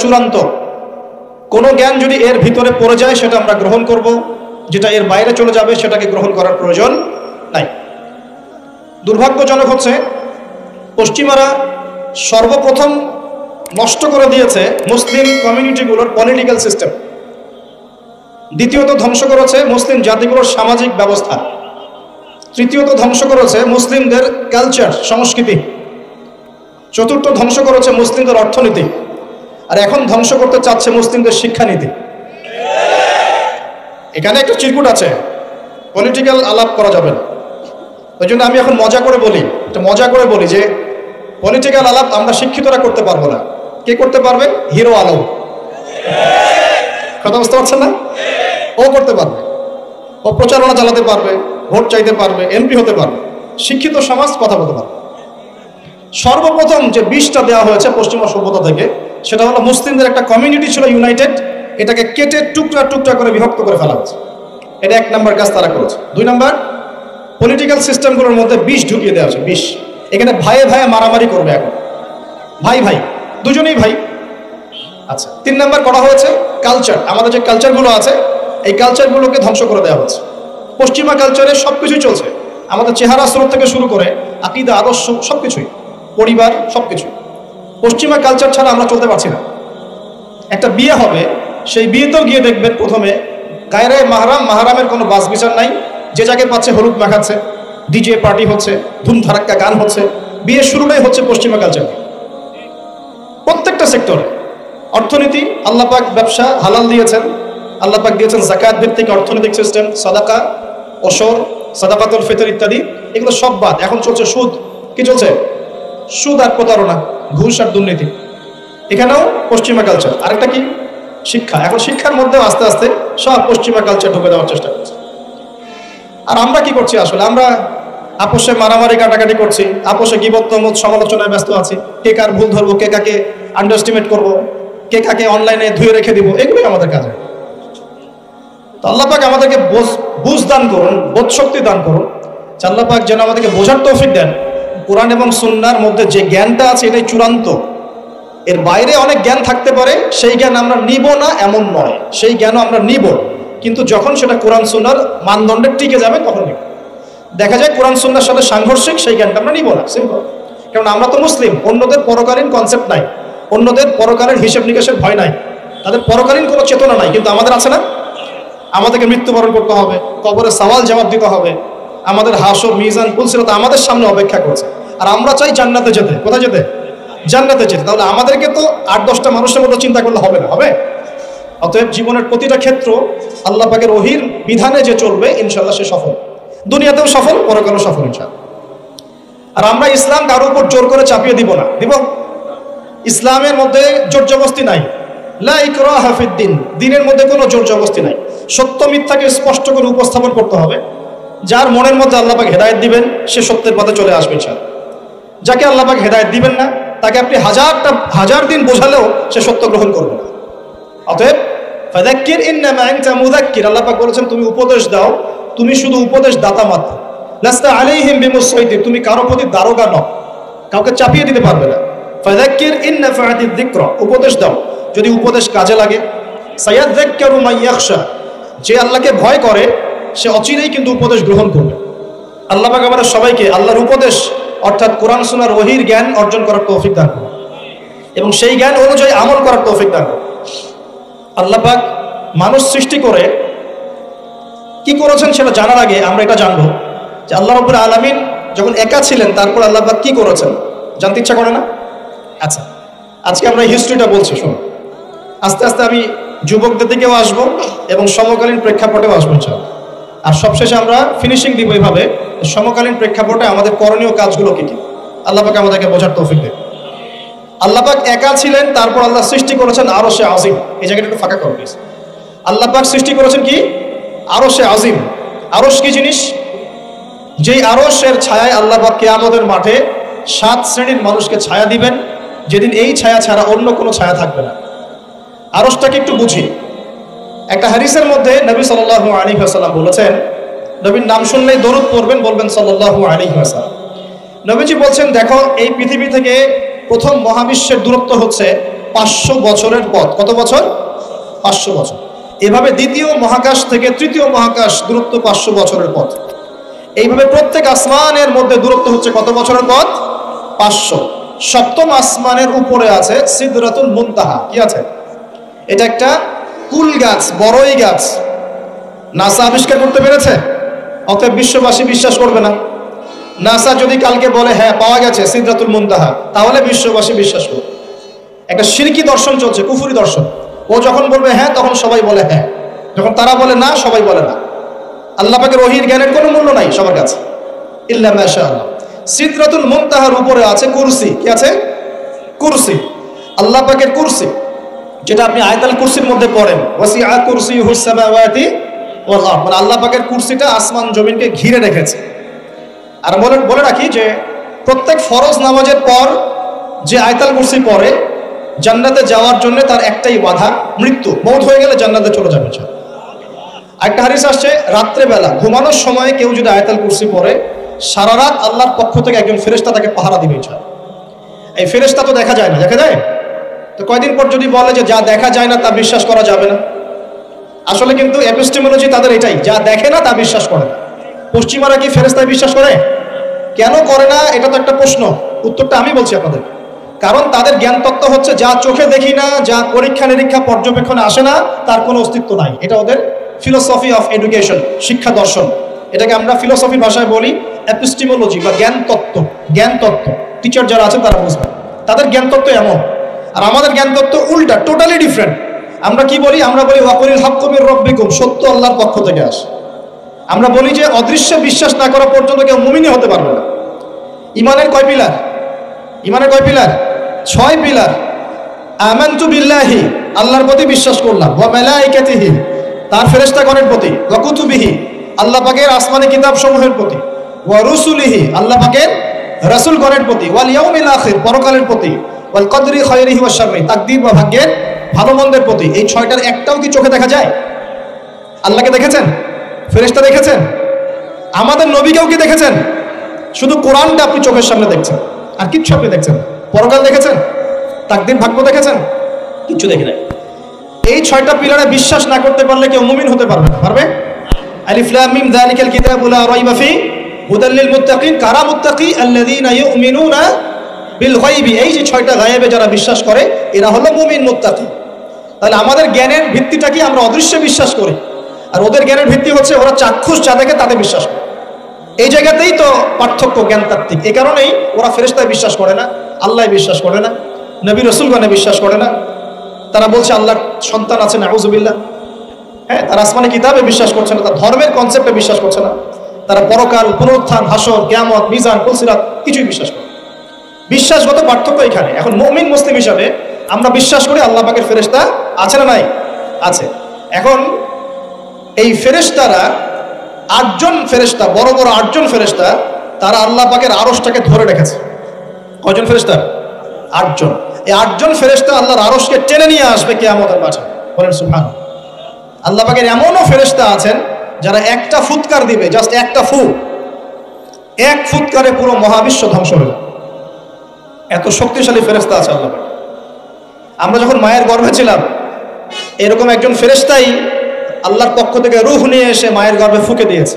চূড়ান্ত। কোনো জ্ঞান যদি এর ভিতরে পড়ে যায় সেটা আমরা গ্রহণ করব, যেটা এর বাইরে চলে যাবে সেটাকে গ্রহণ করার প্রয়োজন নাই। দুর্ভাগ্যজনক হচ্ছে পশ্চিমারা সর্বপ্রথম নষ্ট করে দিয়েছে মুসলিম কমিউনিটিগুলোর পলিটিক্যাল সিস্টেম। দ্বিতীয়ত ধ্বংস করেছে মুসলিম জাতিগুলোর সামাজিক ব্যবস্থা। তৃতীয়ত ধ্বংস করেছে মুসলিমদের কালচার, সংস্কৃতি। চতুর্থ ধ্বংস করেছে মুসলিমদের অর্থনীতি। আর এখন ধ্বংস করতে চাচ্ছে মুসলিমদের শিক্ষানীতি। এখানে একটা চিরকুট আছে, পলিটিক্যাল আলাপ করা যাবে না। ওই জন্য আমি এখন মজা করে বলি যে পলিটিক্যাল আলাপ আমরা শিক্ষিতরা করতে পারবো না। কে করতে পারবে? হিরো আলম। কথা বুঝতে পারছেন না? ও করতে পারবে, ও প্রচারণা চালাতে পারবে, ভোট চাইতে পারবে, এমপি হতে পারবে। শিক্ষিত সমাজ কথা বলতে পারবে। সর্বপ্রথম যে বিষটা দেওয়া হয়েছে পশ্চিমা সভ্যতা থেকে, সেটা হলো মুসলিমদের একটা কমিউনিটি ছিল ইউনাইটেড, এটাকে কেটে টুকরা টুকরা করে বিভক্ত করে ফেলা হয়েছে। এটা 1 নম্বর কাজ তারা করেছে। 2 নম্বর, পলিটিক্যাল সিস্টেমগুলোর মধ্যে বিষ ঢুকিয়ে দেওয়া হয়েছে। বিষ, এখানে ভাইয়ে ভাইয়ে মারামারি করবে এখন, ভাই ভাই, দুজনেই ভাই। আচ্ছা, 3 নম্বর করা হয়েছে কালচার। আমাদের যে কালচারগুলো আছে এই কালচারগুলোকে ধ্বংস করে দেওয়া হচ্ছে। পশ্চিমা কালচারে সব কিছুই চলছে, আমাদের চেহারা স্রোত থেকে শুরু করে আকীদা, আদর্শ, সব কিছুই, পরিবার, সব কিছু। পশ্চিমা কালচার ছাড়া আমরা চলতে পারছি না। একটা বিয়ে হবে, সেই বিয়েতেও গিয়ে দেখবেন প্রথমে গায়রে মাহরাম, মাহরামের কোনো বাস বিচার নাই। যে জায়গায় পাচ্ছে হলুদ মাখাচ্ছে, ডিজে পার্টি হচ্ছে, ধুমধারাক্কা গান হচ্ছে। বিয়ে শুরুটাই হচ্ছে পশ্চিমা কালচার। প্রত্যেকটা সেক্টরে অর্থনীতি, আল্লাহ পাক ব্যবসা হালাল দিয়েছেন, আল্লাহ পাক দিয়েছেন যাকাত ভিত্তিক অর্থনৈতিক সিস্টেম, সাদাকা, ওশর, সাদাকাতুল ফিতর ইত্যাদি। এগুলো সব বাদ। এখন চলছে সুদ। কি চলছে? সুদ আর প্রতারণা, ঘুষ আর দুর্নীতি। এখানেও পশ্চিমা কালচার। আরেকটা কি? শিক্ষা। এখন শিক্ষার মধ্যেও আস্তে আস্তে সব পশ্চিমা কালচার ঢুকে দেওয়ার চেষ্টা করছে। আর আমরা কি করছি? আসলে আমরা আপোষে মারামারি কাটাকাটি করছি, আপোষে গীবত, তমত, সমালোচনায় ব্যস্ত আছি। কে কার ভুল ধরবো, কে কাকে আন্ডারস্টিমেট করবো, কে কাকে অনলাইনে ধুয়ে রেখে দিব, এগুলোই আমাদের কাজ। তো আল্লাহ পাক আমাদেরকে বুঝ দান করুন, বোধ শক্তি দান করুন। আল্লাহ পাক যেন আমাদেরকে বোঝার তৌফিক দেন কোরআন এবং সুন্নাহর মধ্যে যে জ্ঞানটা আছে এটাই চূড়ান্ত। এর বাইরে অনেক জ্ঞান থাকতে পারে, সেই জ্ঞান আমরা নিব না এমন নয়, সেই জ্ঞানও আমরা নিব, কিন্তু যখন সেটা কোরআন সুন্নাহর মানদণ্ডে টিকে যাবে তখন নিব। দেখা যায় কোরআন সুন্নাহর সাথে সাংঘর্ষিক, সেই জ্ঞানটা আমরা নিব না, সিম্পল। কারণ আমরা তো মুসলিম, অন্যদের পরকালীন কনসেপ্ট নাই, অন্যদের পরকালের হিসেব নিকাশের ভয় নাই, তাদের পরকালীন কোনো চেতনা নাই, কিন্তু আমাদের আছে না? আমাদেরকে মৃত্যুবরণ করতে হবে, কবরে সওয়াল জবাব দিতে হবে, আমাদের হাসর, মিজান, পুলসিরাত আমাদের সামনে অপেক্ষা করছে। আর আমরা চাই জান্নাতে যেতে। কোথায় যেতে? জান্নাতে যেতে। তাহলে আমাদেরকে তো 8-10টা মানুষের মতো চিন্তা করলে হবে না, হবে? অতএব জীবনের প্রতিটা ক্ষেত্র আল্লাহ পাকের ওহীর বিধানে যে চলবে, ইনশাআল্লাহ সে সফল, দুনিয়াতেও সফল, পরকালেও সফল ইনশাআল্লাহ। আর আমরা ইসলাম কারো উপর জোর করে চাপিয়ে দিব না, দিব? ইসলামের মধ্যে জোর জবরদস্তি নাই। লা ইকরাহা ফিদ্দিন, দ্বীনের মধ্যে কোনো জোর জবরদস্তি নাই। সত্য মিথ্যাকে স্পষ্ট করে উপস্থাপন করতে হবে। যার মনের মধ্যে আল্লাহ পাক হেদায়েত দিবেন সে সত্যের পথে চলে আসবে ইনশাআল্লাহ। যাকে আল্লাহ পাক হেদায়েত দিবেন না, তাকে আপনি হাজার দিন বোঝালেও সে সত্য গ্রহণ করবে না। অতএব ফাযাক্কির ইন্নামা আনতা মুযাক্কির, আল্লাহ পাক বলেছেন তুমি উপদেশ দাও, তুমি শুধু উপদেশ দাতা মাত্র। লাস্তা আলাইহিম বিমুসাইতির, তুমি কারো প্রতি দারোগা নও, কাউকে চাপিয়ে দিতে পারবে না। ফাযাক্কির ইন নাফাআতিদ যিকরা, উপদেশ দাও, যদি উপদেশ কাজে লাগে। সায়াযাক্কারু মান ইয়াখশা, যে আল্লাহকে ভয় করে সে অচিরেই কিন্তু উপদেশ গ্রহণ করবে। আল্লাহ পাক আমাদের সবাইকে আল্লাহর উপদেশ অর্থাৎ কোরআন সুন্নাহর ওহীর জ্ঞান অর্জন করার তৌফিক দান করুন এবং সেই জ্ঞান অনুযায়ী আমল করার তৌফিক দান করুন। আল্লাহ পাক মানুষ সৃষ্টি করে কি করেছেন সেটা জানার আগে আমরা এটা জানবো যে আল্লাহ রাব্বুল আলামিন যখন একা ছিলেন তারপর আল্লাহ পাক কি করেছেন, জানতে ইচ্ছা করে না? আচ্ছা, আজকে আমরা হিস্ট্রিটা বলছি, শুনুন। আস্তে আস্তে আমি যুবকদের দিকেও আসবো এবং সমকালীন প্রেক্ষাপটেও আসবো ইনশাআল্লাহ। আর সবশেষে আমরা ফিনিশিং দিব এইভাবে, সমকালীন প্রেক্ষাপটে আমাদের করণীয় কাজগুলো কি কি। আল্লাহ পাক আমাদেরকে বোঝার তৌফিক দেন। আল্লাহ পাক একা ছিলেন, তারপর আল্লাহ সৃষ্টি করেছেন আরশে আজিম। এই জায়গাটা একটু ফাঁকা করো প্লিজ। আল্লাহ পাক সৃষ্টি করেছেন কি? আরশে আজিম। আরশ কি জিনিস? যেই আরশের ছায়ায় আল্লাহ পাক কিয়ামতের মাঠে 7 শ্রেণীর মানুষকে ছায়া দিবেন, যেদিন এই ছায়া ছাড়া অন্য কোনো ছায়া থাকবে না। আরশটাকে একটু বুঝি। একটা হাদিসের মধ্যে নবী সাল্লাল্লাহু আলাইহি ওয়াসাল্লাম বলেছেন, নবীর নাম শুনলেই দরুদ পড়বেন, বলবেন সাল্লাল্লাহু আলাইহি ওয়াসাল্লাম। নবীজি বলছেন, দেখো এই পৃথিবী থেকে প্রথম মহাবিশ্বের দূরত্ব হচ্ছে 500 বছরের পথ। কত বছর? 500 বছর। এভাবে দ্বিতীয় মহাকাশ থেকে তৃতীয় মহাকাশ দূরত্ব 500 বছরের পথ। এইভাবে প্রত্যেক আসমানের মধ্যে দূরত্ব হচ্ছে কত বছরের পথ? 500। সপ্তম আসমানের উপরে আছে সিদরাতুল মুনতাহা। কি আছে? এটা একটা কুল গাছ, বড়ই গাছ। নাসা আবিষ্কার করতে পেরেছে, অতএব বিশ্ববাসী বিশ্বাস করবে না। নাসা যদি কালকে বলে হ্যাঁ পাওয়া গেছে সিদরাতুল মুনতাহা, তাহলে বিশ্ববাসী বিশ্বাস করবে। একটা শিরকি দর্শন চলছে, কুফরি দর্শন। ও যখন বলবে হ্যাঁ তখন সবাই বলে হ্যাঁ, যখন তারা বলে না সবাই বলে না। আল্লাহ পাকের ওহীর জ্ঞানের কোনো মূল্য নাই সবার কাছে, ইল্লা মাশাআল্লাহ। সিদরাতুল মুনতাহার উপরে আছে কুরসি। কি আছে? কুরসি। আল্লাহ পাকের কুরসি, যেটা আপনি আয়াতুল কুরসির মধ্যে পড়েন, ওয়াসিআ কুরসিয়ুহুস সামাওয়াতি ওয়াল আরদ, মানে আল্লাহ পাকের কুরসিটা আসমান জমিনকে ঘিরে রেখেছে। আর বলে রাখি যে প্রত্যেক ফরজ নামাজের পর যে আয়াতুল কুরসি পড়ে, জান্নাতে যাওয়ার জন্য তার একটাই বাধা, মৃত্যু। মওত হয়ে গেলে জান্নাতে চলে যাবে। একটা হাদিস আসছে, রাত্রে বেলা ঘুমানোর সময় কেউ যদি আয়াতুল কুরসি পড়ে, সারা রাত আল্লাহর পক্ষ থেকে একজন ফেরেশতা তাকে পাহারা দিবে। এই ফেরেশতা তো দেখা যায় না, দেখা যায়? তো কয়দিন পর যদি বলে যে যা দেখা যায় না তা বিশ্বাস করা যাবে না, আসলে কিন্তু এপিস্টেমোলজি তাদের এটাই, যা দেখে না তা বিশ্বাস করে না। পশ্চিমারা কি ফেরেশতায় বিশ্বাস করে? কেন করে না, এটা তো একটা প্রশ্ন। উত্তরটা আমি বলছি আপনাদের। কারণ তাদের জ্ঞান তত্ত্ব হচ্ছে যা চোখে দেখি না, যা পরীক্ষা নিরীক্ষা পর্যবেক্ষণে আসে না, তার কোনো অস্তিত্ব নাই। এটা ওদের ফিলোসফি অফ এডুকেশন, শিক্ষা দর্শন। এটাকে আমরা ফিলোসফি ভাষায় বলি এপিস্টেমোলজি বা জ্ঞান তত্ত্ব। জ্ঞান তত্ত্ব টিচার যারা আছেন তারা বুঝবেন, তাদের জ্ঞান তত্ত্ব এমন। আর আমাদের জ্ঞান তত্ত্ব উল্টা, টোটালি ডিফারেন্ট। আমরা কি বলি? আমরা বলি ওয়াকুলিল হাক্কু মির রাব্বিকুম, সত্য আল্লাহর পক্ষ থেকে আসে। আমরা বলি যে অদৃশ্যে বিশ্বাস না করা পর্যন্ত কেউ মুমিনই হতে পারবে না। ইমানের কয় পিলার? ইমানের কয় পিলার? 6 পিলার। আমানতু বিল্লাহি, আল্লাহর প্রতি বিশ্বাস করলাম, ওয়া মালাইকাতিহি, তার ফেরেশতাগণের প্রতি, ওয়া কুতুবিহি, আল্লাহ পাকের আসমানি কিতাব সমূহের প্রতি, ওয়া রুসুলিহি, আল্লাহ পাকের রাসূলগণের প্রতি, ওয়াল ইয়াউমিল আখির, পরকালের প্রতি, ওয়াল কদরি খায়রিহি ওয়া শাররি, তাকদীর বা ভাগ্যের ভালো মন্দের প্রতি। এই 6টার একটাও কি চোখে দেখা যায়? আল্লাহকে দেখেছেন? ফেরেশতা দেখেছেন? আমাদের নবীকেও কি দেখেছেন? শুধু কোরআনটা আপনি চোখের সামনে দেখছেন, আর কিচ্ছু আপনি দেখছেন। পরকাল দেখেছেন? তাকদীর ভাগ্য দেখেছেন? কিচ্ছু দেখি নাই। এই 6টা পিলারে বিশ্বাস না করতে পারলে কেউ মুমিন হতে পারবে না। পারবে? আলিফ লাম মিম যালিকাল কিতাবু লা রাইবা ফি হুদাল লিল মুত্তাকিন, কারা মুত্তাকি? আল্লাযীনা ইউমিনুনা বিল গায়বি। এই যে 6টা গায়েবে যারা বিশ্বাস করে, এরা হলো মুমিন, মুত্তাকি। তাহলে আমাদের জ্ঞানের ভিত্তিটা কি? আমরা অদৃশ্যে বিশ্বাস করি। আর ওদের জ্ঞানের ভিত্তি হচ্ছে ওরা চাক্ষুষ যা দেখে তাতে বিশ্বাস করে। এই জায়গাতেই তো পার্থক্য জ্ঞানতাত্ত্বিক। এই কারণেই ওরা ফেরেশতায় বিশ্বাস করে না, আল্লাহ বিশ্বাস করে না, নবী রাসূলগণে বিশ্বাস করে না। তারা বলছে আল্লাহর সন্তান আছে, নাউযুবিল্লাহ। হ্যাঁ, তারা আসমানি কিতাবে বিশ্বাস করছে না, তারা ধর্মের কনসেপ্টে বিশ্বাস করছে না। তারা পরকাল, পুনরুত্থান, হাসর, কিয়ামত, মিজান, ফুলসিরাত কিছুই বিশ্বাস করে। বিশ্বাসগত পার্থক্য এখানে। এখন মুমিন মুসলিম হিসাবে আমরা বিশ্বাস করি আল্লাহ পাকের ফেরেশতা আছে না নাই? আছে। এখন এই ফেরেশতারা 8 জন ফেরেশতা, বড় বড় 8 জন ফেরেশতা, তারা আল্লাহ পাকের আরশটাকে ধরে রেখেছে। কয়জন ফেরেশতা? 8 জন। এই 8 জন ফেরেশতা আল্লাহর আরশকে টেনে নিয়ে আসবে কিয়ামতের মাঠে। বলেন সুবহানাল্লাহ। আল্লাহ পাকের এমনও ফেরেশতা আছেন যারা একটা ফুৎকার দিবে, জাস্ট একটা ফু, এক ফুৎকারে পুরো মহাবিশ্ব ধ্বংস হয়ে যাবে। এত শক্তিশালী ফেরেশতা আছে আল্লাহ পাক। আমরা যখন মায়ের গর্ভে ছিলাম, এরকম একজন ফেরেশতাই আল্লাহর পক্ষ থেকে রূহ নিয়ে এসে মায়ের গর্ভে ফুঁকে দিয়েছে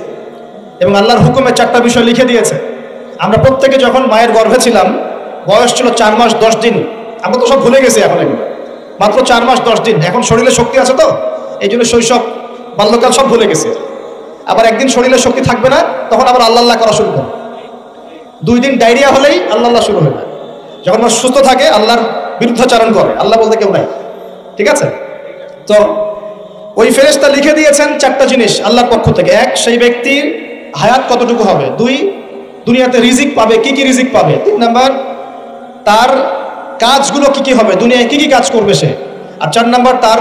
এবং আল্লাহর হুকুমে 4টা বিষয় লিখে দিয়েছে। আমরা প্রত্যেকে যখন মায়ের গর্ভে ছিলাম, বয়স ছিল 4 মাস 10 দিন। আমরা তো সব ভুলে গেছি এখন, এগুলো মাত্র 4 মাস 10 দিন। এখন শরীরে শক্তি আছে তো, এই জন্য শৈশব, বাল্যকাল সব ভুলে গেছে। আবার একদিন শরীরে শক্তি থাকবে না, তখন আবার আল্লাহ আল্লাহ করা শুরু করে। 2 দিন ডায়রিয়া হলেই আল্লাহ আল্লাহ শুরু হয়ে যায়। যখন মানুষ সুস্থ থাকে আল্লাহর বিরুদ্ধাচারণ করে, আল্লাহ বলতে কেউ নাই। ঠিক আছে? তো ওই ফেরেশতা লিখে দিয়েছেন 4টা জিনিস আল্লাহর পক্ষ থেকে। 1, সেই ব্যক্তির হায়াত কতটুকু হবে। 2, দুনিয়াতে রিজিক পাবে, কি কি রিজিক পাবে। 3 নাম্বার, তার কাজগুলো কি কি হবে, দুনিয়ায় কি কি কাজ করবে সে। আর 4 নাম্বার, তার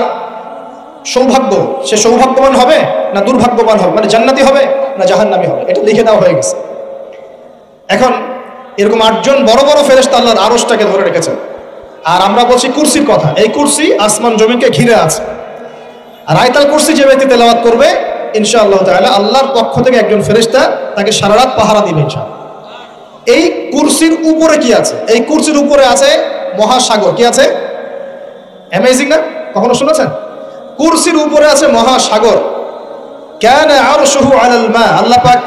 সৌভাগ্য, সে সৌভাগ্যবান হবে না দুর্ভাগ্যবান হবে, মানে জান্নাতি হবে না জাহান্নামী হবে। এটা লিখে দেওয়া হয়ে গেছে। এখন এরকম 8 জন বড় বড় ফেরেশতা আল্লাহর আরশটাকে ধরে রেখেছেন। আর আমরা বলছি কুরসির কথা। এই কুরসি আসমান জমিনকে ঘিরে আছে। আর আয়াতুল কুরসি যে ব্যক্তি তেলাওয়াত করবে, ইনশাআল্লাহ তাআলা আল্লাহর পক্ষ থেকে একজন ফেরেশতা তাকে সারা রাত পাহারা দিবে ইনশাআল্লাহ। এই কুরসির উপরে কি আছে? এই কুরসির উপরে আছে মহাসাগর। কি আছে? অ্যামেজিং না? কখনো শুনেছেন? কুরসির উপরে আছে মহাসাগর। কানা আরশুহু আলাল মা, আল্লাহ পাক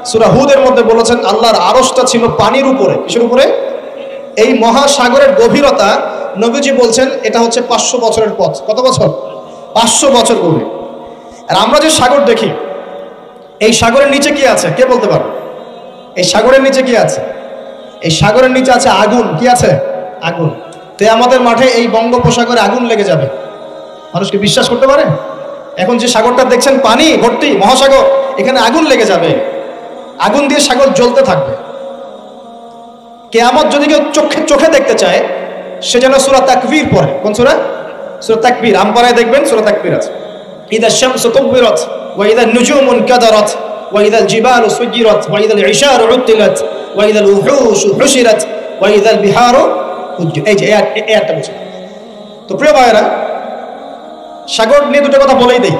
সূরা হুদের মধ্যে বলেছেন আল্লাহর আরশটা ছিল পানির উপরে। কিসের উপরে? এই মহাসাগরের গভীরতা নবীজি বলছেন এটা হচ্ছে 500 বছরের পথ। কত বছর? 500 বছর গভীর। আর আমরা যে সাগর দেখি, এই সাগরের নিচে কি আছে কে বলতে পারবে? এই সাগরের নিচে কি আছে? এই সাগরের নিচে আছে আগুন। কি আছে? আগুন। তো আমাদের মাঠে এই বঙ্গোপসাগরে আগুন লেগে যাবে, মানুষকে বিশ্বাস করতে পারে? এখন যে সাগরটা দেখছেন পানি ভর্তি মহাসাগর, এখানে আগুন লেগে যাবে, আগুন দিয়ে সাগর জ্বলতে থাকবে। কিয়ামত যদি কেউ চোখে দেখতে চায়, সে যেন সূরা তাকবীর পড়ে। কোন সূরা? সূরা তাকবীর। আমপারায় দেখবেন সূরা তাকবীর আছে। ইদা শামসু কুবিরাত ওয়া ইদা নুজুমু কাদারাত ওয়া ইদা জিবালু সুজিরাত ওয়া ইদা ইশারু উতিলাত ওয়া ইদা উহুশু হুশিরাত ওয়া ইদা বিহারু উজ্জিরাত। এই যে একটা বুঝুন তো প্রিয় ভাইরা, সাগর নিয়ে দুটো কথা বলেই দেই।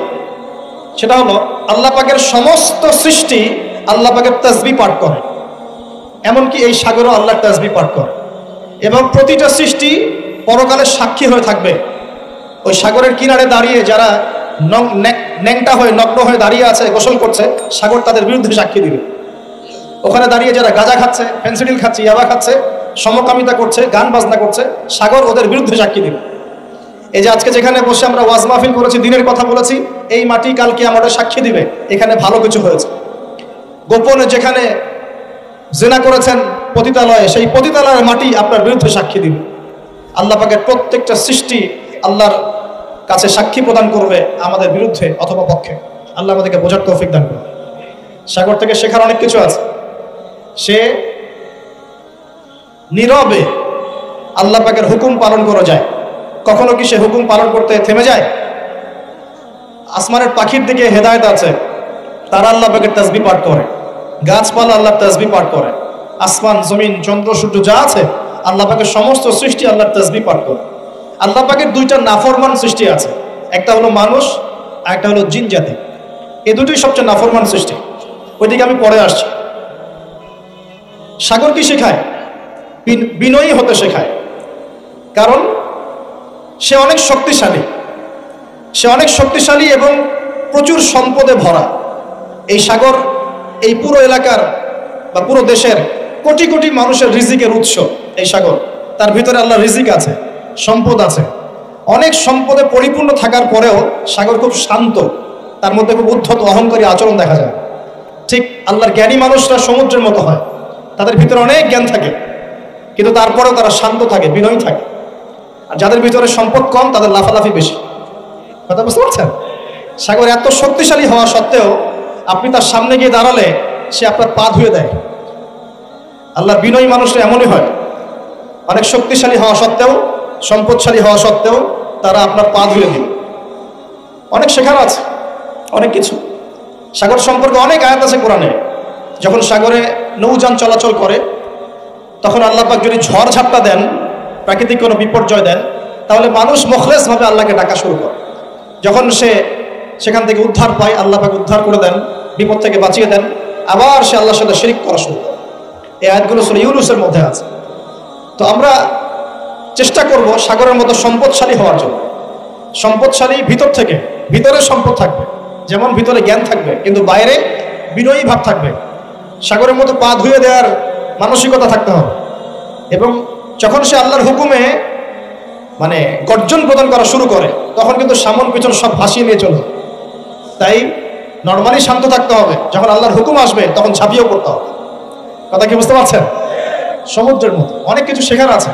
সেটা হলো আল্লাহ পাকের সমস্ত সৃষ্টি আল্লাহ পাকের তাসবিহ পাঠ করে, এমনকি এই সাগরও আল্লাহর তাসবিহ পাঠ করে। এবং প্রতিটা সৃষ্টি পরকালে সাক্ষী হয়ে থাকবে। ওই সাগরের কিনারে দাঁড়িয়ে যারা ন্যাংটা হয়ে নগ্ন হয়ে দাঁড়িয়ে আছে, গোসল করছে, সাগর তাদের বিরুদ্ধে সাক্ষী দিবে। ওখানে দাঁড়িয়ে যারা গাঁজা খাচ্ছে, ফেন্সিডিল খাচ্ছে, ইয়াবা খাচ্ছে, সমকামিতা করছে, গান বাজনা করছে, সাগর ওদের বিরুদ্ধে সাক্ষী দিবে। এই যে আজকে যেখানে বসে আমরা ওয়াজ মাহফিল করেছি, দিনের কথা বলেছি, এই মাটি কালকে আমাদের সাক্ষী দিবে এখানে ভালো কিছু হয়েছে। গোপনে যেখানে জিনা করেছেন পতিতালয়ে, সেই পতিতালয়ের মাটি আপনার বিরুদ্ধে সাক্ষী দিবে। আল্লাহ পাকের প্রত্যেকটা সৃষ্টি আল্লাহর কাছে সাক্ষী প্রদান করবে আমাদের বিরুদ্ধে অথবা পক্ষে। আল্লাহ আমাদেরকে বোঝার তৌফিক দান করবে। সাগর থেকে শেখার অনেক কিছু আছে। সে নীরবে আল্লাহ পাকের হুকুম পালন করা যায়। কখনো কি সে হুকুম পালন করতে থেমে যায়? আসমানের পাখির দিকে হেদায়েত আছে, তারা আল্লাহ পাকের তাসবিহ পাঠ করে। গাছপালা আল্লাহর তাসবিহ পাঠ করে। আসমান, জমিন, চন্দ্র, সূর্য যা আছে আল্লাহ পাকের সমস্ত সৃষ্টি আল্লাহর তাসবিহ পাঠ করে। আল্লাহ পাকের দুইটা নাফরমান সৃষ্টি আছে, একটা হলো মানুষ আর একটা হলো জিন জাতি। এই দুটোই সবচেয়ে নাফরমান সৃষ্টি। ওইদিকে আমি পরে আসছি। সাগর কি শেখায়? বিনয়ী হতে শেখায়। কারণ সে অনেক শক্তিশালী, সে অনেক শক্তিশালী এবং প্রচুর সম্পদে ভরা। এই সাগর এই পুরো এলাকার বা পুরো দেশের কোটি কোটি মানুষের রিজিকের উৎস। এই সাগর, তার ভিতরে আল্লাহ রিজিক আছে, সম্পদ আছে। অনেক সম্পদে পরিপূর্ণ থাকার পরেও সাগর খুব শান্ত, তার মধ্যে খুব উদ্ধত অহংকারী আচরণ দেখা যায়। ঠিক আল্লাহর জ্ঞানী মানুষরা সমুদ্রের মতো হয়, তাদের ভিতরে অনেক জ্ঞান থাকে, কিন্তু তারপরেও তারা শান্ত থাকে, বিনয়ী থাকে। আর যাদের ভিতরে সম্পদ কম তাদের লাফালাফি বেশি। কথা বুঝতে পারছেন? সাগর এত শক্তিশালী হওয়া সত্ত্বেও আপনি তার সামনে গিয়ে দাঁড়ালে সে আপনার পা ধুয়ে দেয়। আল্লাহর বিনয়ী মানুষরা এমনই হয়, অনেক শক্তিশালী হওয়া সত্ত্বেও, সম্পদশালী হওয়া সত্ত্বেও তারা আপনার পা ধুয়ে দিবে। অনেক শেখার আছে, অনেক কিছু। সাগর সম্পর্কে অনেক আয়াত আছে কোরআনে। যখন সাগরে নৌযান চলাচল করে তখন আল্লাহ পাক যদি ঝড় ঝাপটা দেন, প্রাকৃতিক কোনো বিপর্যয় দেন, তাহলে মানুষ মুখলেসভাবে আল্লাহকে ডাকা শুরু করে। যখন সে সেখান থেকে উদ্ধার পায়, আল্লাহ পাক উদ্ধার করে দেন, বিপদ থেকে বাঁচিয়ে দেন, আবার সে আল্লাহর সাথে শিরক করা শুরু করে। এই আয়াতগুলো সূরা ইউনূসের মধ্যে আছে। তো আমরা চেষ্টা করব সাগরের মতো সম্পদশালী হওয়ার জন্য। সম্পদশালী ভিতর থেকে, ভিতরে সম্পদ থাকবে, যেমন ভিতরে জ্ঞান থাকবে কিন্তু বাইরে বিনয়ী ভাব থাকবে। সাগরের মতো পা ধুয়ে দেওয়ার মানসিকতা থাকতে হবে। এবং যখন সে আল্লাহর হুকুমে মানে গর্জন প্রদান করা শুরু করে তখন কিন্তু সামন পিছন সব ভাসিয়ে নিয়ে চলবে। তাই নর্মালি শান্ত থাকতে হবে, যখন আল্লাহর হুকুম আসবে তখন ঝাঁপিয়েও পড়তে হবে। কথা কি বুঝতে পারছেন? সমুদ্রের মতো অনেক কিছু শেখার আছে।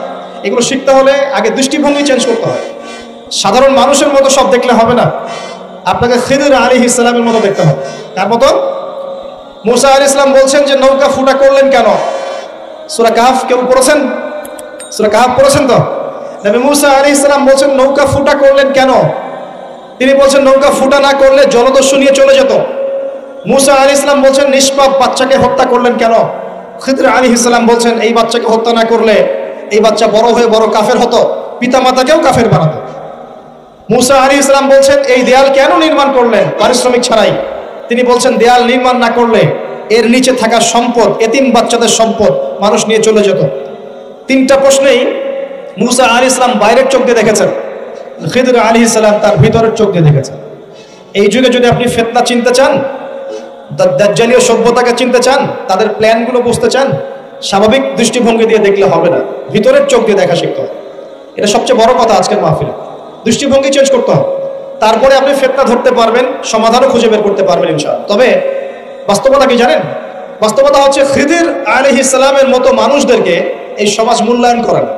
এগুলো শিখতে হলে আগে দৃষ্টিভঙ্গি চেঞ্জ করতে হয়। সাধারণ মানুষের মতো সব দেখলে হবে না, আপনাকে খিদর আলাইহিস সালামের মতো দেখতে হবে। তার মতো মুসা আলাইহিস সালাম বলছেন যে নৌকা ফুটা করলেন কেন? সূরা কাহফ কেউ পড়েছেন? সূরা কাহফ পড়েছেন তো? নবী মুসা আলাইহিস সালাম বলছেন নৌকা ফুটা করলেন কেন? তিনি বলছেন নৌকা ফুটা না করলে জলদস্যু নিয়ে চলে যেত। মুসা আলাইহিস সালাম বলছেন নিষ্পাপ বাচ্চাকে হত্যা করলেন কেন? খিদর আলাইহিস সালাম বলছেন এই বাচ্চাকে হত্যা না করলে এই বাচ্চা বড় হয়ে বড় কাফের হতো, পিতামাতাকেও কাফের বানাতো। মুসা আলাইহিস সালাম বলছেন এই দেয়াল কেন নির্মাণ করলেন পারিশ্রমিক ছাড়াই? তিনি বলছেন দেয়াল নির্মাণ না করলে এর নিচে থাকা সম্পদ, এতিম বাচ্চাদের সম্পদ মানুষ নিয়ে চলে যেত। তিনটা প্রশ্নেই মুসা আলাইহিস সালাম বাইরের চোখ দিয়ে দেখেছেন খিদর আলাইহিস সালাম তার ভিতরের চোখ দিয়ে দেখেছেন। এই যুগে যদি আপনি ফিতনা চিনতে চান, দাজ্জালীয় সভ্যতাকে চিনতে চান, তাদের প্ল্যানগুলো বুঝতে চান, স্বাভাবিক দৃষ্টিভঙ্গি দিয়ে দেখলে হবে না, ভিতরের চোখ দিয়ে দেখা শিখতে হবে। এটা সবচেয়ে বড় কথা আজকের মাহফিলে। দৃষ্টিভঙ্গি চেঞ্জ করতে হবে, তারপরে আপনি ফিতনা ধরতে পারবেন, সমাধানও খুঁজে বের করতে পারবেন ইনশাআল্লাহ। তবে বাস্তবতা কি জানেন? বাস্তবতা হচ্ছে খিদর আলাইহিস সালামের মতো মানুষদেরকে এই সমাজ মূল্যায়ন করে না।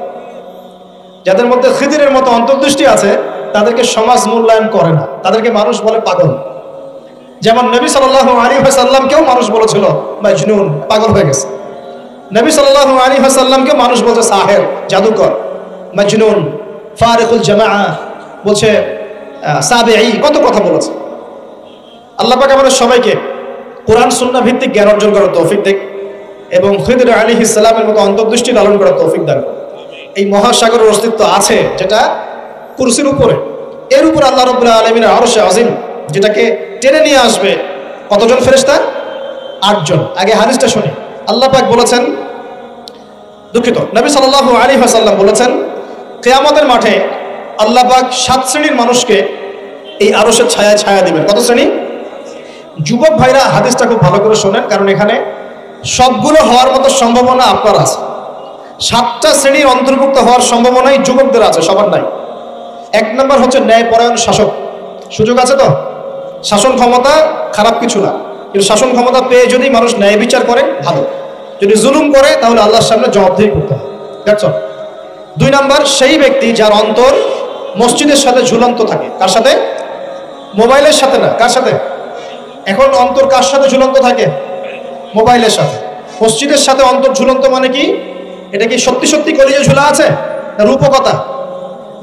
যাদের মধ্যে খিদরের মতো অন্তর্দৃষ্টি আছে তাদেরকে সমাজ মূল্যায়ন করে না, তাদেরকে মানুষ বলে পাগল। যেমন নবী সাল্লাল্লাহু আলাইহি ওয়াসাল্লামকেও মানুষ বলেছিল মাজনুন, পাগল হয়ে গেছে। নবী সাল্লাল্লাহু আলাইহি ওয়াসাল্লামকে মানুষ বলছে সাহের, জাদুকর, মাজনুন, ফারিকুল জামাআ, বলছে সাবিঈ, কত কথা বলেছে। আল্লাহ পাক আমাদের সবাইকে কোরআন সুন্নাহ ভিত্তিক জ্ঞান অর্জন করার তৌফিক দেন এবং খিদর আলাইহিস সালামের মতো অন্তর্দৃষ্টি লালন করার তৌফিক দান করুন। এই মহাসাগরের অস্তিত্ব আছে যেটা কুরসির উপরে, এর উপর আল্লাহ রাব্বুল আলামিনের আরশে আজিম, যেটাকে টেনে নিয়ে আসবে কতজন ফেরেশতা? 8 জন। আগে হাদিসটা শুনি। আল্লাহ পাক বলেছেন, দুঃখিত, নবী সাল্লাল্লাহু আলাইহি ওয়াসাল্লাম বলেছেন, কিয়ামতের মাঠে আল্লাহ পাক 7 শ্রেণীর মানুষকে এই আরশের ছায়া ছায়া দিবেন। কত শ্রেণী? যুবক ভাইরা হাদিসটা খুব ভালো করে শোনেন, কারণ এখানে সবগুলো হওয়ার মতো সম্ভাবনা আপনার আছে। 7টা শ্রেণীর অন্তর্ভুক্ত হওয়ার সম্ভাবনাই যুবকদের আছে, সবার নাই। 1 নম্বর হচ্ছে ন্যায়পরায়ণ শাসক। সুযোগ আছে তো? শাসন ক্ষমতা খারাপ কিছু না, কিন্তু শাসন ক্ষমতা পেয়ে যদি মানুষ ন্যায় বিচার করে ভালো, যদি জুলুম করে তাহলে আল্লাহর সামনে জবাবদিহি করতে হবে। That's all. 2 নম্বর সেই ব্যক্তি যার অন্তর মসজিদের সাথে ঝুলন্ত থাকে। কার সাথে? মোবাইলের সাথে না। কার সাথে? এখন অন্তর কার সাথে ঝুলন্ত থাকে? মোবাইলের সাথে। মসজিদের সাথে অন্তর ঝুলন্ত মানে কি? এটা কি সত্যি সত্যি কলিজে ঝুলা আছে না রূপকথা?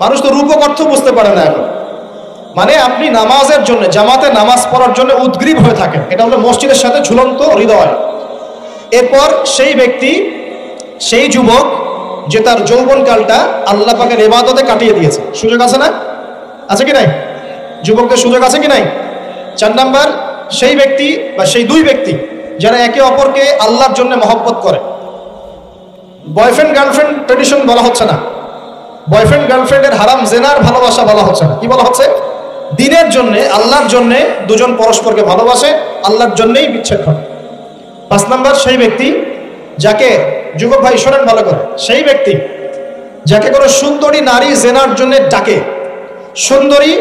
মানুষ তো রূপক অর্থ বুঝতে পারে না এখন। মানে আপনি নামাজের জন্য, জামাতে নামাজ পড়ার জন্য উদ্গ্রীব হয়ে থাকেন, এটা হলো মসজিদের সাথে ঝুলন্ত হৃদয়। এরপর সেই ব্যক্তি, সেই যুবক যে তার যৌবনকালটা আল্লাহ পাকের ইবাদতে কাটিয়ে দিয়েছে। সুযোগ আছে না? আছে কি নাই? যুবকদের সুযোগ আছে কি নাই? 4 নাম্বার সেই ব্যক্তি বা সেই 2 ব্যক্তি যারা একে অপরকে আল্লাহর জন্য মহব্বত করে। বয়ফ্রেন্ড গার্লফ্রেন্ড ট্রেডিশন বলা হচ্ছে না, বয়ফ্রেন্ড গার্লফ্রেন্ডের হারাম জেনার ভালোবাসা বলা হচ্ছে না। কি বলা হচ্ছে? দিনের জন্য, আল্লাহর জন্য দুজন পরস্পরকে ভালোবাসে, আল্লাহর জন্যই বিচ্ছেদ ঘটে। 5 নাম্বার সেই ব্যক্তি যাকে, যুবক ভাই শোনেন ভালো করে, সেই ব্যক্তি যাকে কোনো সুন্দরী নারী জেনার জন্য ডাকে, সুন্দরী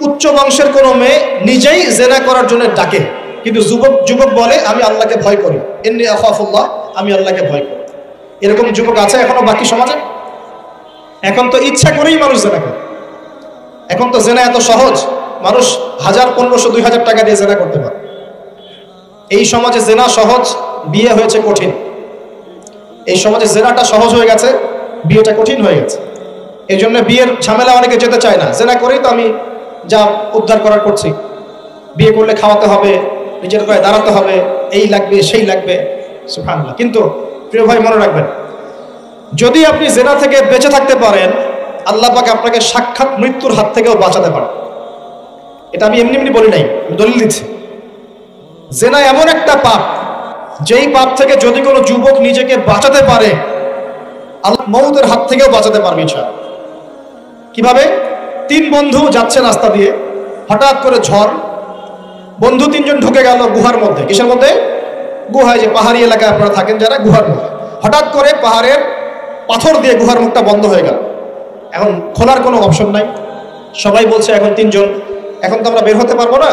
উচ্চ বংশের কোনো মেয়ে নিজেই জেনা করার জন্য ডাকে, কিন্তু যুবক বলে আমি আল্লাহকে ভয় করি, ইন্নী আখাফুল্লাহ, আমি আল্লাহকে ভয় করি। এরকম যুবক আছে এখনো বাকি সমাজে? এখন তো ইচ্ছা করেই মানুষ জেনা করে। এখন তো জেনা এত সহজ, মানুষ 1000, 1500, 2000 টাকা দিয়ে জেনা করতে পারে। এই সমাজে জেনা সহজ, বিয়ে হয়েছে কঠিন। এই সমাজে জেনাটা সহজ হয়ে গেছে, বিয়েটা কঠিন হয়ে গেছে। এই জন্য বিয়ের ঝামেলা অনেকে যেতে চায় না। জেনা করেই তো আমি যা উদ্ধার করার করছি, বিয়ে করলে খাওয়াতে হবে, নিজের পায়ে দাঁড়াতে হবে, এই লাগবে সেই লাগবে, সুবহানাল্লাহ। কিন্তু প্রিয় ভাই মনে রাখবেন, যদি আপনি জেনা থেকে বেঁচে থাকতে পারেন, আল্লাহ পাক আপনাকে সাক্ষাৎ মৃত্যুর হাত থেকেও বাঁচাতে পারেন। এটা আমি এমনি এমনি বলি নাই, আমি দলিল দিচ্ছি। জেনা এমন একটা পাপ, যেই পাপ থেকে যদি কোনো যুবক নিজেকে বাঁচাতে পারে, আল্লাহ মউতের হাত থেকেও বাঁচাতে পারবে ইনশাআল্লাহ। কিভাবে? 3 বন্ধু যাচ্ছে রাস্তা দিয়ে, হঠাৎ করে ঝড়, বন্ধু 3 জন ঢুকে গেল গুহার মধ্যে। কিসের মধ্যে? গুহায়, যে পাহাড়ি এলাকায় আপনারা থাকেন যারা, গুহার মধ্যে। হঠাৎ করে পাহাড়ের পাথর দিয়ে গুহার মুখটা বন্ধ হয়ে গেল। এখন খোলার কোনো অপশন নাই। সবাই বলছে এখন 3 জন, এখন তো আমরা বের হতে পারবো না।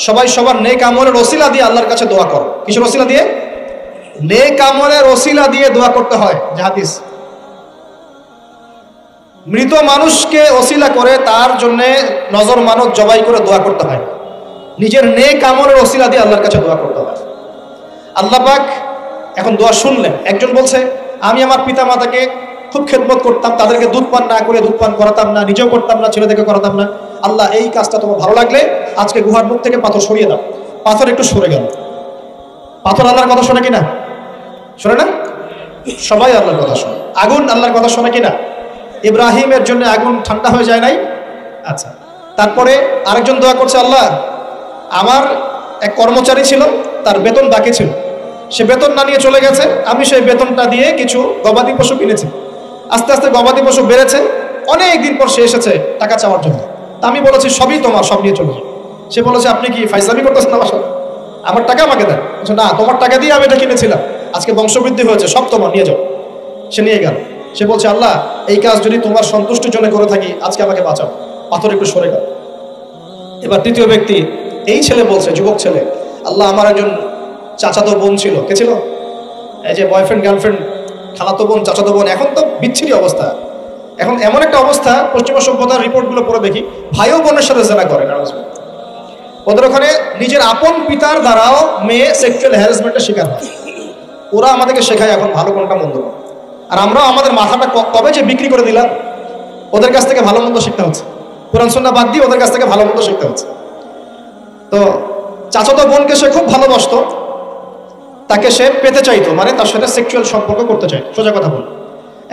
সবাই সবার নেক আমলের ওসিলা দিয়ে আল্লাহর কাছে দোয়া করো। কিসের ওসিলা দিয়ে? নেক আমলের ওসিলা দিয়ে দোয়া করতে হয়। যে হাদিস, মৃত মানুষকে ওসিলা করে তার জন্য নজর মানত জবাই করে দোয়া করতে হয়, নিজের নেক আমলের ওসিলা দিয়ে আল্লাহর কাছে দোয়া করতে হয়। আল্লাহ পাক এখন দোয়া শুনলেন। একজন বলছে আমি আমার পিতা মাতাকে খুব খেদমত করতাম, তাদেরকে দুধ পান না করে দুধ পান করাতাম না, নিজেও করতাম না, ছেলেদেরকে করাতাম না। আল্লাহ এই কাজটা তোমার ভালো লাগলে আজকে গুহার মুখ থেকে পাথর সরিয়ে দাও। পাথর একটু সরে গেল। পাথর আল্লাহর কথা শোনে কিনা? শোনে না? সবাই আল্লাহর কথা শোনে। আগুন আল্লাহর কথা শোনে কিনা? ইব্রাহিমের জন্য আগুন ঠান্ডা হয়ে যায় নাই? আচ্ছা, তারপরে আরেকজন দোয়া করছে, আল্লাহ আমার এক কর্মচারী ছিল, তার বেতন বাকি ছিল, সে বেতন না নিয়ে চলে গেছে, আমি সেই বেতনটা দিয়ে কিছু গবাদি পশু কিনেছি। আস্তে আস্তে গবাদি পশু বেড়েছে, অনেক দিন পর সে এসেছে টাকা চাওয়ার জন্য। তা আমি বলেছি সবই তোমার, সব নিয়ে চলে যাও। সে বলেছে আপনি কি ফাইজলামি করতেছেন আমার সাথে? আমার টাকা আমাকে দেন। বলছে না, তোমার টাকা দিয়ে আমি এটা কিনেছিলাম, আজকে বংশবৃদ্ধি হয়েছে, সব তোমার, নিয়ে যাও। সে নিয়ে গেল। সে বলছে আল্লাহ, এই কাজ যদি তোমার সন্তুষ্টির জন্য করে থাকি, আজকে আমাকে বাঁচাও, পাথর একটু সরে গেল। এবার তৃতীয় ব্যক্তি, এই ছেলে বলছে, যুবক ছেলে, আল্লাহ আমার একজন চাচাতো বোন ছিল। কে ছিল? এই যে বয়ফ্রেন্ড গার্লফ্রেন্ড, খালাতো বোন, চাচাতো বোন, এখন তো বিচ্ছিরি অবস্থা। এখন এমন একটা অবস্থা, পশ্চিমা সভ্যতার রিপোর্টগুলো পড়ে দেখি, ভাইও বোনের সাথে জেনা করে। ওদের ওখানে নিজের আপন পিতার দ্বারাও মেয়ে সেক্সুয়াল হ্যারাসমেন্টের শিকার হয়। ওরা আমাদেরকে শেখায় এখন ভালো কোনটা মন্দ কোনটা। আর আমরাও আমাদের মাথাটা কবে যে বিক্রি করে দিলাম, ওদের কাছ থেকে ভালো মন্দ শিখতে হচ্ছে। কোরআন সুন্নাহ বাদ দিয়ে ওদের কাছ থেকে ভালো মন্দ শিখতে হচ্ছে। তো চাচাতো বোনকে সে খুব ভালোবাসতো, তাকে সে পেতে চাইতো, মানে তার সাথে সেক্সুয়াল সম্পর্ক করতে চাইতো, সোজা কথা বল।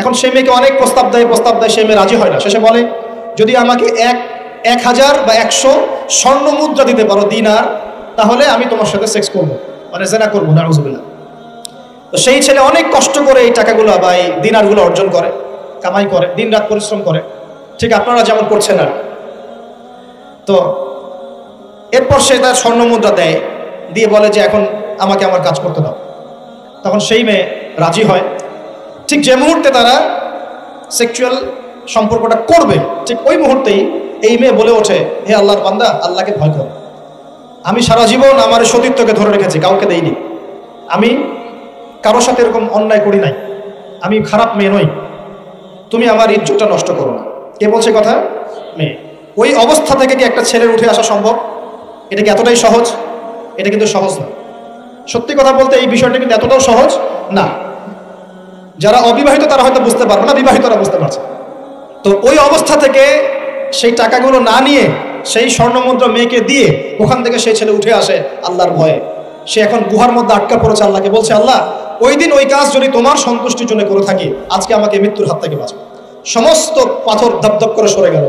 এখন সেই মেয়েকে অনেক প্রস্তাব দেয়, সেই মেয়ে রাজি হয় না। শেষে বলে, যদি আমাকে 1000 বা 100 স্বর্ণ মুদ্রা দিতে পারো, দিনার, তাহলে আমি তোমার সাথে সেক্স করবো, মানে জেনা করবো, নাউজুবিল্লাহ। তো সেই ছেলে অনেক কষ্ট করে এই টাকাগুলো বা এই দিনারগুলো অর্জন করে, কামাই করে, দিন রাত পরিশ্রম করে, ঠিক আপনারা যেমন করছেন। আর তো এরপর সে তার স্বর্ণ মুদ্রা দেয়, দিয়ে বলে যে এখন আমাকে আমার কাজ করতে দাও। তখন সেই মেয়ে রাজি হয়। ঠিক যে মুহূর্তে তারা সেক্সুয়াল সম্পর্কটা করবে, ঠিক ওই মুহূর্তেই এই মেয়ে বলে ওঠে, হে আল্লাহর বান্দা, আল্লাহকে ভয় করো। আমি সারা জীবন আমার সতীত্বকে ধরে রেখেছি, কাউকে দেইনি। আমি কারোর সাথে এরকম অন্যায় করি নাই, আমি খারাপ মেয়ে নই, তুমি আমার ইজ্জতটা নষ্ট করো না। কে বলছে কথা? মেয়ে। ওই অবস্থা থেকে কি একটা ছেলের উঠে আসা সম্ভব? এটা কি এতটাই সহজ? এটা কিন্তু সহজ না। সত্যি কথা বলতে এই বিষয়টা কিন্তু এতটাও সহজ না। যারা অবিবাহিত তারা হয়তো বুঝতে পারবে না, বিবাহিতরা বুঝতে পারছে। তো ওই অবস্থা থেকে সেই টাকাগুলো না নিয়ে সেই স্বর্ণমুদ্রা মেয়েকে দিয়ে ওখান থেকে সেই ছেলে উঠে আসে আল্লাহর ভয়ে। সে এখন গুহার মধ্যে আটকা পড়েছে, আল্লাহকে বলছে, আল্লাহ, ওই দিন ওই কাজ যদি তোমার সন্তুষ্টির জন্য করে থাকি, আজকে আমাকে মৃত্যুর হাত থেকে বাঁচাও। সমস্ত পাথর ধপধপ করে সরে গেল।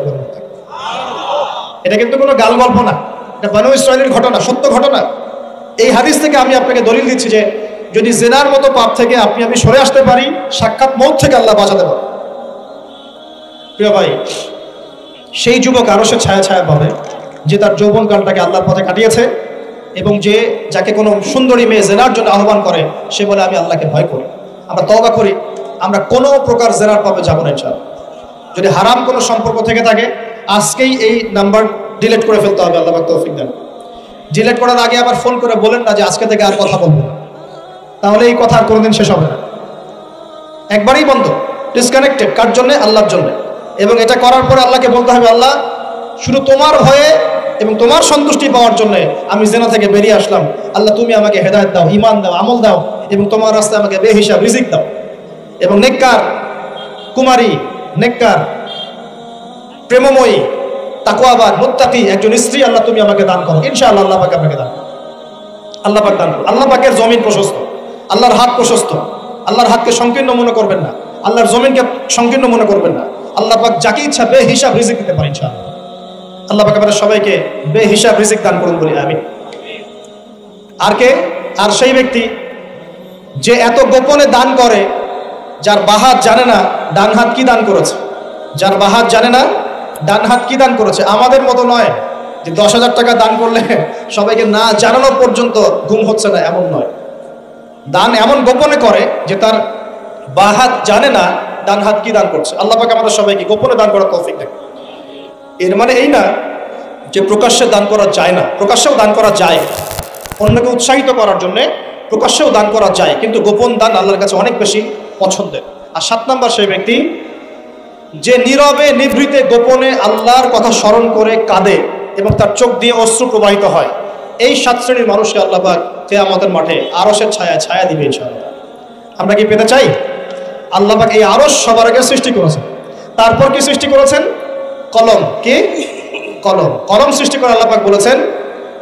এটা কিন্তু কোনো গাল গল্প না, এটা বনু ইসরাইলের ঘটনা, সত্য ঘটনা। এই হাদিস থেকে আমি আপনাকে দলিল দিচ্ছি যে যদি জেনার মতো পাপ থেকে আমি সরে আসতে পারি, সাক্ষাৎ মৌত থেকে আল্লাহ বাঁচাতে পারে। প্রিয় ভাই, সেই যুবক আরশের ছায়া ছায়া পাবে যে তার যৌবনকালটাকে আল্লাহর পথে কাটিয়েছে, এবং যে যাকে কোনো সুন্দরী মেয়ে জেনার জন্য আহ্বান করে, সে বলে আমি আল্লাহকে ভয় করি। আমরা তওবা করি, আমরা কোনো প্রকার জেনার পাবে যাবো না ইনশাআল্লাহ। যদি হারাম কোনো সম্পর্ক থেকে থাকে, আজকেই এই নাম্বার ডিলিট করে ফেলতে হবে, আল্লাহ পাক তৌফিক দেন। ডিলিট করার আগে আবার ফোন করে বলেন না যে আজকে থেকে আর কথা বলবো না, তাহলে এই কথা আর কোনোদিন শেষ হবে না। একবারই বন্ধ, ডিসকানেক্টেড। কার জন্য? আল্লাহর জন্য। এবং এটা করার পরে আল্লাহকে বলতে হবে, আল্লাহ, শুধু তোমার ভয়ে এবং তোমার সন্তুষ্টি পাওয়ার জন্য আমি জেনা থেকে বেরিয়ে আসলাম। আল্লাহ, তুমি আমাকে হেদায়েত দাও, ঈমান দাও, আমল দাও, এবং তোমার রাস্তায় আমাকে বেহিসাব রিজিক দাও। এবং নেককার কুমারী, নেককার প্রেমময়ী, তাকওয়াবান, মুত্তাকি একজন স্ত্রী আল্লাহ তুমি আমাকে দান করো। ইনশাআল্লাহ আল্লাহ পাক আপনাকে দান করো। আল্লাহ পাক দান করো। আল্লাহ পাকের জমিন প্রশস্ত, আল্লাহর হাত প্রশস্ত। আল্লাহর হাতকে সংকীর্ণ মনে করবেন না, আল্লাহর জমিনকে সংকীর্ণ মনে করবেন না। আল্লাহ পাক যাকে ইচ্ছা বেহিসাব রিজিক দিতে পারে ইনশাআল্লাহ। আল্লাহ পাক আমাদের সবাইকে বেহিসাব রিজিক দান করুন বলি আমিন। আর কে? আর সেই ব্যক্তি যে এত গোপনে দান করে, যার বাহাত জানে না ডান হাত কি দান করেছে, যার বাহাত জানে না ডান হাত কি দান করেছে। আমাদের মতো নয় যে 10,000 টাকা দান করলে সবাইকে না জানানো পর্যন্ত ঘুম হচ্ছে না, এমন নয়। দান এমন গোপনে করে যে তার বাহাত জানে না ডান হাত কি দান করছে। আল্লাহ পাক আমাদের সবাইকে গোপনে দান করার তৌফিক দেন। এর মানে এই না যে প্রকাশ্যে দান করা যায় না, প্রকাশ্যেও দান করা যায়। অন্যকে উৎসাহিত করার জন্য প্রকাশ্যেও দান করা যায়, কিন্তু গোপন দান আল্লাহর কাছে অনেক বেশি পছন্দের। আর 7 নম্বর সেই ব্যক্তি যে নীরবে নিভৃতে গোপনে আল্লাহর কথা স্মরণ করে কাঁদে এবং তার চোখ দিয়ে অশ্রু প্রবাহিত হয়। এই 7 শ্রেণীর মানুষকে আল্লাহ পাক কিয়ামতের মাঠে আরশের ছায়া ছায়া দিবে ইনশাআল্লাহ। আমরা কি পেতে চাই? আল্লাহ পাক এই আরশ সবার আগে সৃষ্টি করেছেন। তারপর কি সৃষ্টি করেছেন? কলম। কি? কলম। কলম সৃষ্টি করে আল্লাহ পাক বলেছেন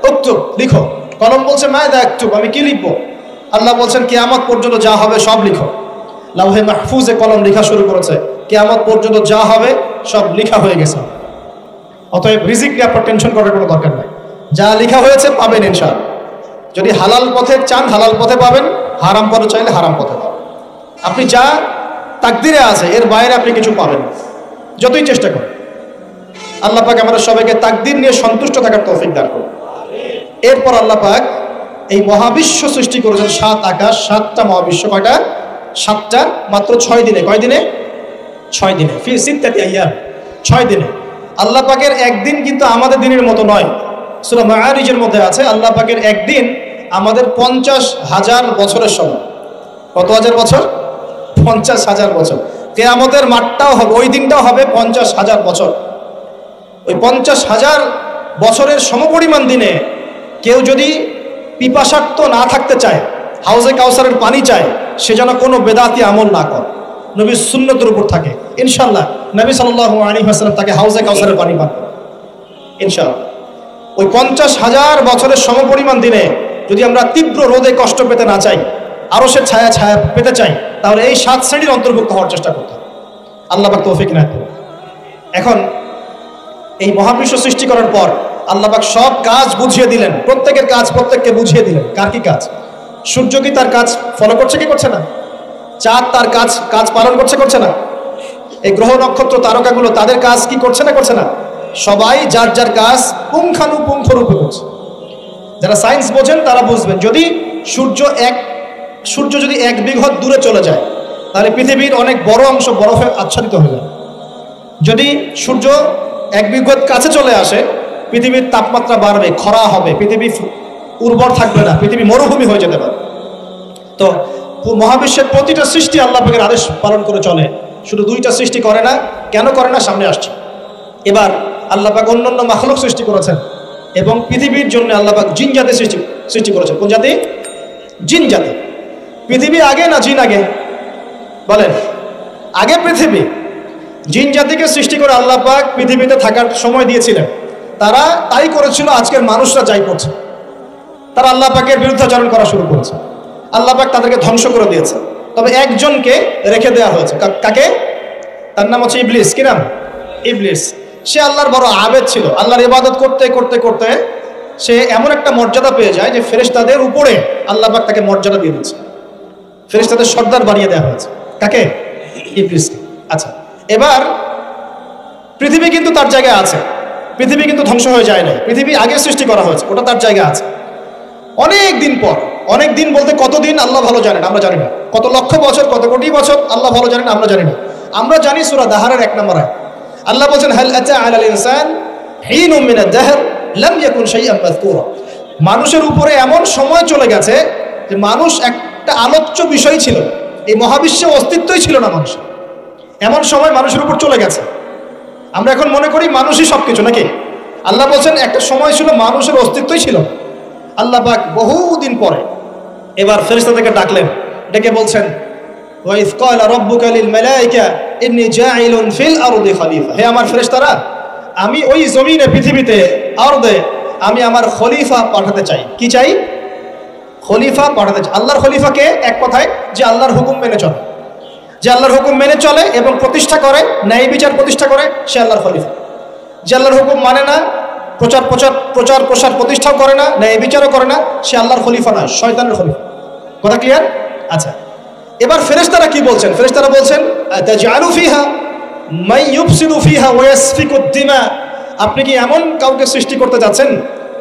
উক্তুব, লিখো। কলম বলছে মায়দা আক্তুব, আমি কি লিখবো? আল্লাহ বলছেন কিয়ামত পর্যন্ত যা হবে সব লিখো। লাউহে মাহফুজে কলম লেখা শুরু করেছে, কিয়ামত পর্যন্ত যা হবে সব লেখা হয়ে গেছে। অতএব রিজিক নিয়ে আপনার টেনশন করার কোনো দরকার নাই, যা লেখা হয়েছে পাবেন ইনশাআল্লাহ। যদি হালাল পথে চান হালাল পথে পাবেন, হারাম পথে চাইলে হারাম পথে পাবেন। আপনি যা তাকদিরে আছে এর বাইরে আপনি কিছু পাবেন না। যতই চেষ্টা করে। আল্লাহ পাক আমাদের সবাইকে তাকদীর নিয়ে সন্তুষ্ট থাকার তৌফিক দান করুন। এরপর আল্লাহ পাক এই মহাবিশ্ব সৃষ্টি করেছেন, 7 আকাশ 7টা মহাবিশ্ব। কয়টা? 7টা, মাত্র 6 দিনে। কয় দিনে? 6 দিনে। ফি সিত্তাতি আইয়াম, 6 দিনে। আল্লাহ পাকের একদিন কিন্তু আমাদের দিনের মতো নয়। সূরা মাআরিজের মধ্যে আছে আল্লাহ পাকের একদিন আমাদের 50,000 বছরের সমান। কত হাজার বছর? 50,000 বছর। কিয়ামতের মাঠটাও হবে, ওই দিনটাও হবে 50,000 বছর। ওই 50,000 বছরের সমপরিমাণ দিনে কেউ যদি পিপাসার্ত না থাকতে চায়, হাউজে কাউসারের পানি চায়, সে যেন কোনো বেদাতি আমল না করে, নবীর সুন্নতের উপর থাকে। ইনশাআল্লাহ নবী সাল্লাল্লাহু আলাইহি ওয়াসাল্লাম তাকে হাউজে কাউসারের পানি পান ইনশাআল্লাহ। ওই 50,000 বছরের সমপরিমাণ দিনে যদি আমরা তীব্র রোদে কষ্ট পেতে না চাই, আরশের ছায়া ছায়া পেতে চাই, তাহলে এই 7 শ্রেণীর অন্তর্ভুক্ত হওয়ার চেষ্টা করতে হবে। আল্লাহ পাক তৌফিক না করুন। এখন এই মহাবিশ্ব সৃষ্টি করার পর আল্লাহ পাক সব কাজ বুঝিয়ে দিলেন, প্রত্যেকের কাজ প্রত্যেককে বুঝিয়ে দিলেন। কার কি কাজ? সূর্য কি তার কাজ ফলো করছে কি করছে না? চাঁদ তার কাজ পালন করছে করছে না? এই গ্রহ নক্ষত্র তারকাগুলো তাদের কাজ কি করছে না করছে না? সবাই যার যার কাজ পুঙ্খানুপুঙ্খ রূপে করছে। যারা সায়েন্স বোঝেন তারা বুঝবেন, যদি সূর্য যদি 1 বিঘত দূরে চলে যায়, তাহলে পৃথিবীর অনেক বড় অংশ বরফে আচ্ছাদিত হয়ে যায়। যদি সূর্য 1 বিঘত কাছে চলে আসে, পৃথিবীর তাপমাত্রা বাড়বে, খরা হবে, পৃথিবী উর্বর থাকবে না, পৃথিবী মরুভূমি হয়ে যেতে পারে। তো মহাবিশ্বের প্রতিটা সৃষ্টি আল্লাহ পাকের আদেশ পালন করে চলে। শুধু 2টা সৃষ্টি করে না। কেন করে না? সামনে আসছে। এবার আল্লাহ পাক অন্যান্য মাখলুক সৃষ্টি করেছেন, এবং পৃথিবীর জন্য আল্লাহ পাক জিন জাতি সৃষ্টি করেছেন। কোন জাতি? জিন জাতি। পৃথিবী আগে না জিন আগে? বলেন। আগে পৃথিবী। জিন জাতিকে সৃষ্টি করে আল্লাহ পাক পৃথিবীতে থাকার সময় দিয়েছিলেন। তারা তাই করেছিল, আজকের মানুষরা যাই করছে। তারা আল্লাহ পাকের বিরুদ্ধাচরণ করা শুরু করেছে। আল্লাহ পাক তাদেরকে ধ্বংস করে দিয়েছে। তবে একজনকে রেখে দেওয়া হয়েছে। কাকে? তার নাম হচ্ছে ইবলিস। কি নাম? ইবলিস। সে আল্লাহর বড় আবেদ ছিল। আল্লাহর ইবাদত করতে করতে করতে সে এমন একটা মর্যাদা পেয়ে যায় যে ফেরেশতাদের উপরে আল্লাহ পাক তাকে মর্যাদা দিয়ে দিচ্ছে। ফেরেশতাদের সর্দার বানিয়ে দেওয়া হয়েছে। কাকে? ইবলিসকে। আচ্ছা, এবার পৃথিবী কিন্তু তার জায়গায় আছে। পৃথিবী কিন্তু ধ্বংস হয়ে যায় না। পৃথিবী আগে সৃষ্টি করা হয়েছে, ওটা তার জায়গা আছে। অনেক দিন পর, অনেক দিন বলতে কতদিন আল্লাহ ভালো জানেন, আমরা জানি না। কত লক্ষ বছর, কত কোটি বছর আল্লাহ ভালো জানেন, আমরা জানি না। আমরা জানি সূরা দাহারের 1 নম্বর আয়াত আল্লাহ বলেন, হাল আতা আলাল ইনসান হিনুম মিনাদ দাহর লাম ইয়াকুন শাইআন মাযকুরা। মানুষের উপরে এমন সময় চলে গেছে যে মানুষ একটা আলোচ্য বিষয় ছিল, এই মহাবিশ্বে অস্তিত্বই ছিল না মানুষ। এমন সময় মানুষের উপর চলে গেছে। আমরা এখন মনে করি মানুষই সবকিছু, নাকি? আল্লাহ বলছেন একটা সময় ছিল মানুষের অস্তিত্বই ছিল। আল্লাহ পাক বহুদিন পরে এবার ফেরেশতাদেরকে ডাকলেন, ডেকে বলছেন, ওয়া ইয ক্বালা রাব্বুকা লিল মালায়েকা ইন্নী জাঈলুন ফিল আরদি খলিফা। হে আমার ফেরেশতারা, আমি ওই জমিনে, পৃথিবীতে, আরদে আমি আমার খলিফা পাঠাতে চাই। কি চাই? খলিফা পাঠাতে চাই। আল্লাহর খলিফাকে এক কথায় যে আল্লাহর হুকুম মেনে চলে, যে আল্লাহর হুকুম মেনে চলে এবং প্রতিষ্ঠা করে, ন্যায় বিচার প্রতিষ্ঠা করে, সে আল্লাহর খলিফা। যে আল্লাহর হুকুম মানে না, প্রচার প্রসার প্রতিষ্ঠাও করে না, ন্যায় বিচারও করে না, সে আল্লাহর খলিফা নয়, শয়তানের খলিফা। কথা ক্লিয়ার? আচ্ছা, এবার ফেরেশতারা কি বলছেন? ফেরেশতারা বলছেন, তাজআলু ফিহা মান ইউফসিদু ফিহা ওয়া ইয়াসফিকুদ দিমা। আপনি কি এমন কাউকে সৃষ্টি করতে যাচ্ছেন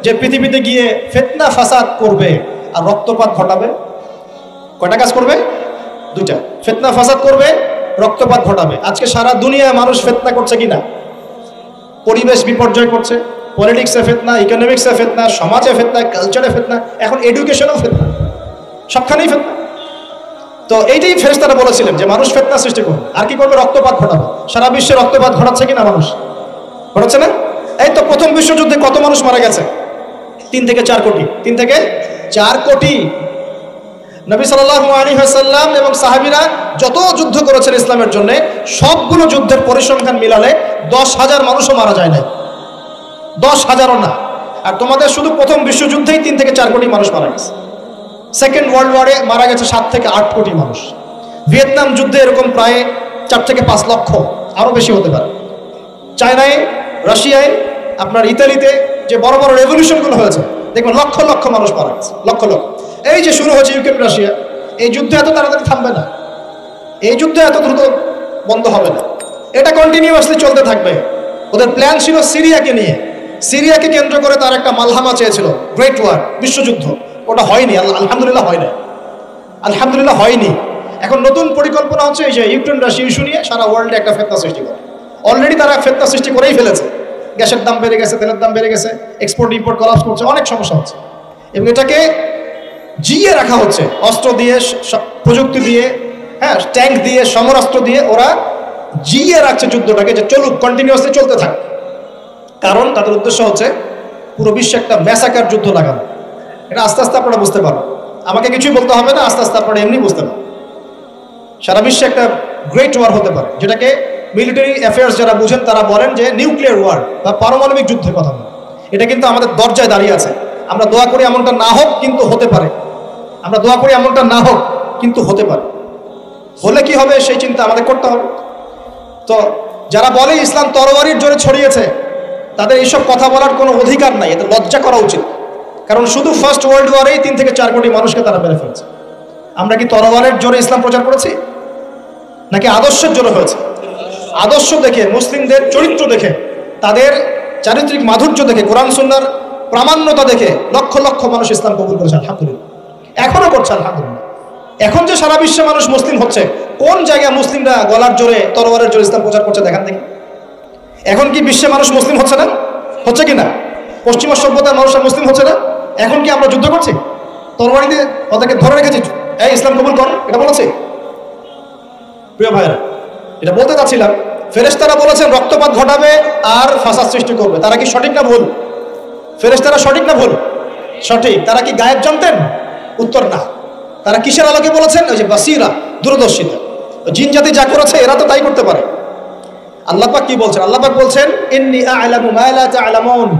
যে পৃথিবীতে গিয়ে ফিতনা ফাসাদ করবে আর রক্তপাত ঘটাবে? কয়টা কাজ করবে? 2টা। ফিতনা ফাসাদ করবে, রক্তপাত ঘটাবে। আজকে সারা দুনিয়ায় মানুষ ফিতনা করছে কিনা? পরিবেশ বিপর্যয় করছে, পলিটিক্সে ফিতনা, ইকোনমিক্সে ফিতনা, সমাজে ফিতনা, কালচারে ফিতনা, এখন এডুকেশনেও ফিতনা, সবখানেই ফিতনা। তো এইটাই ফেরেশতারা বলেছিলেন যে মানুষ ফিতনা সৃষ্টি করবে। আর কি করবে? রক্তপাত ঘটাবে। সারা বিশ্বে রক্তপাত ঘটাচ্ছে কিনা মানুষ? ঘটাচ্ছে না? এই তো প্রথম বিশ্বযুদ্ধে কত মানুষ মারা গেছে? 3 থেকে 4 কোটি। 3 থেকে 4 কোটি। নবী সাল্লাল্লাহু আলাইহি ওয়াসাল্লাম এবং সাহাবীরা যত যুদ্ধ করেছেন ইসলামের জন্য, সবগুলো যুদ্ধের পরিসংখ্যান মিলালে 10,000 মানুষও মারা যায় নাই। 10,000ও না। আর তোমাদের শুধু প্রথম বিশ্বযুদ্ধেই 3 থেকে 4 কোটি মানুষ মারা গেছে। সেকেন্ড ওয়ার্ল্ড ওয়ারে মারা গেছে 7 থেকে 8 কোটি মানুষ। ভিয়েতনাম যুদ্ধে এরকম প্রায় 4 থেকে 5 লক্ষ, আরও বেশি হতে পারে। চায়নায়, রাশিয়ায়, আপনার ইতালিতে যে বড় বড় রেভলিউশনগুলো হয়েছে, দেখবেন লক্ষ লক্ষ মানুষ মারা গেছে, লক্ষ লক্ষ। এই যে শুরু হয়েছে ইউক্রেন রাশিয়া, এই যুদ্ধ এত তাড়াতাড়ি থামবে না, এই যুদ্ধ এত দ্রুত বন্ধ হবে না। এটা কন্টিনিউয়াসলি চলতে থাকবে। ওদের প্ল্যান ছিল সিরিয়াকে নিয়ে, সিরিয়াকে কেন্দ্র করে তার একটা মালহামা চেয়েছিল, গ্রেট ওয়ার, বিশ্বযুদ্ধ। ওটা হয়নি, আলহামদুলিল্লাহ হয় না, আলহামদুলিল্লাহ হয়নি। এখন নতুন পরিকল্পনা হচ্ছে এই যে ইউক্রেন রাশিয়া ইস্যু নিয়ে সারা ওয়ার্ল্ডে একটা ফেতনা সৃষ্টি করে। অলরেডি তারা ফেতনা সৃষ্টি করেই ফেলেছে, গ্যাসের দাম বেড়ে গেছে, তেলের দাম বেড়ে গেছে, এক্সপোর্ট ইম্পোর্ট কলাপস করছে, অনেক সমস্যা হচ্ছে। এবং এটাকে জিয়ে রাখা হচ্ছে অস্ত্র দিয়ে, প্রযুক্তি দিয়ে, হ্যাঁ, ট্যাঙ্ক দিয়ে, সমরাস্ত্র দিয়ে ওরা জিয়ে রাখছে যুদ্ধটাকে, যে চলুক, কন্টিনিউয়াসলি চলতে থাক। কারণ তাদের উদ্দেশ্য হচ্ছে পুরো বিশ্বে একটা ম্যাসাকার যুদ্ধ লাগানো। এটা আস্তে আস্তে আপনারা বুঝতে পারবেন, আমাকে কিছুই বলতে হবে না, আস্তে আস্তে আপনারা এমনি বুঝতে পারবেন। সারা বিশ্বে একটা গ্রেট ওয়ার হতে পারে, যেটাকে মিলিটারি অ্যাফেয়ার্স যারা বুঝেন তারা বলেন যে নিউক্লিয়ার ওয়ার বা পারমাণবিক যুদ্ধের কথা বলেন। এটা কিন্তু আমাদের দরজায় দাঁড়িয়ে আছে। আমরা দোয়া করি এমনটা না হোক, কিন্তু হতে পারে। আমরা দোয়া করি এমনটা না হোক, কিন্তু হতে পারে। হলে কি হবে সেই চিন্তা আমাদের করতে হবে। তো যারা বলে ইসলাম তরবারির জোরে ছড়িয়েছে, তাদের এইসব কথা বলার কোনো অধিকার নাই, এতে লজ্জা করা উচিত। কারণ শুধু ফার্স্ট ওয়ার্ল্ড ওয়ারেই 3 থেকে 4 কোটি মানুষকে তারা মেরে ফেলেছে। আমরা কি তরবারের জোরে ইসলাম প্রচার করেছি, নাকি আদর্শের জোরে হয়েছে? আদর্শ দেখে, মুসলিমদের চরিত্র দেখে, তাদের চারিত্রিক মাধুর্য দেখে, কোরআন সুন্নাহর প্রামাণ্যতা দেখে লক্ষ লক্ষ মানুষ ইসলাম কবুল করেছে, আলহামদুলিল্লাহ। এখনো করছে, আলহামদুলিল্লাহ। এখন যে সারা বিশ্বে মানুষ মুসলিম হচ্ছে, কোন জায়গায় মুসলিমরা গলার জোরে, তরবারের জোরে ইসলাম প্রচার করছে দেখান দেখি। এখন কি বিশ্বে মানুষ মুসলিম হচ্ছে না? হচ্ছে কি না? পশ্চিমা সভ্যতার মানুষরা মুসলিম হচ্ছে না? এখন কি আমরা যুদ্ধ করছি? তরবারি দিয়ে ওদেরকে ধরে রেখেছি, এই ইসলাম কবুল কর, এটা বলেছে? প্রিয় ভাইরা, এটা বলতে চাচ্ছিলাম, ফেরেশতারা বলেছেন রক্তপাত ঘটাবে আর ফাসাদ সৃষ্টি করবে। তারা কি সঠিক না ভুল? ফেরেশতারা সঠিক না ভুল? সঠিক। তারা কি গায়েব জানতেন? উত্তর না। তারা কিসের আলোকে বলেছেন? ওই যে বাসিরা, দূরদর্শিতা। জিন জাতি যা করেছে এরা তো তাই করতে পারে। আল্লাহ পাক কি বলছেন? আল্লাহ পাক বলছেন ইন্নী আ'লামু মা লা তা'লামুন,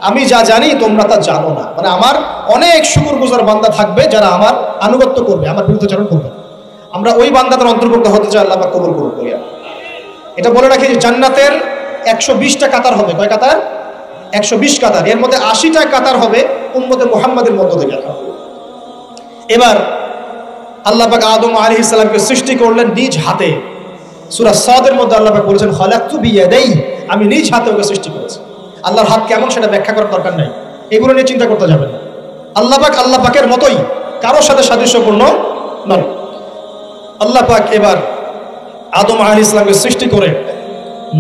আমি যা জানি তোমরা তা জানো না। মানে আমার অনেক শুকরগুজার বান্দা থাকবে যারা আমার আনুগত্য করবে, আমার বিরুদ্ধাচরণ করবে। আমরা ওই বান্দাদের অন্তর্ভুক্ত হতে চাই, আল্লাহ পাক কবুল করুন। এটা বলে রাখি যে জান্নাতের 120টা কাতার হবে। কয় কাতার? 120 কাতার। এর মধ্যে 80টা কাতার হবে উম্মতে মুহাম্মাদের মধ্য থেকে। এবার আল্লাহ পাক আদম আলাইহিস সালামকে সৃষ্টি করলেন নিজ হাতে। সূরা সাদের মধ্যে আল্লাহ পাক বলেছেন খালাকতু বিয়াদাই, আমি নিজ হাতে ওকে সৃষ্টি করেছি। আল্লাহর হাত কেমন সেটা ব্যাখ্যা করার দরকার নাই, এগুলো নিয়ে চিন্তা করতে যাবেন না। আল্লাহ পাকের মতোই, কারোর সাথে সাদৃশ্যপূর্ণ নন। আল্লাহ পাক এবার আদম আলাইহিস সালামকে সৃষ্টি করে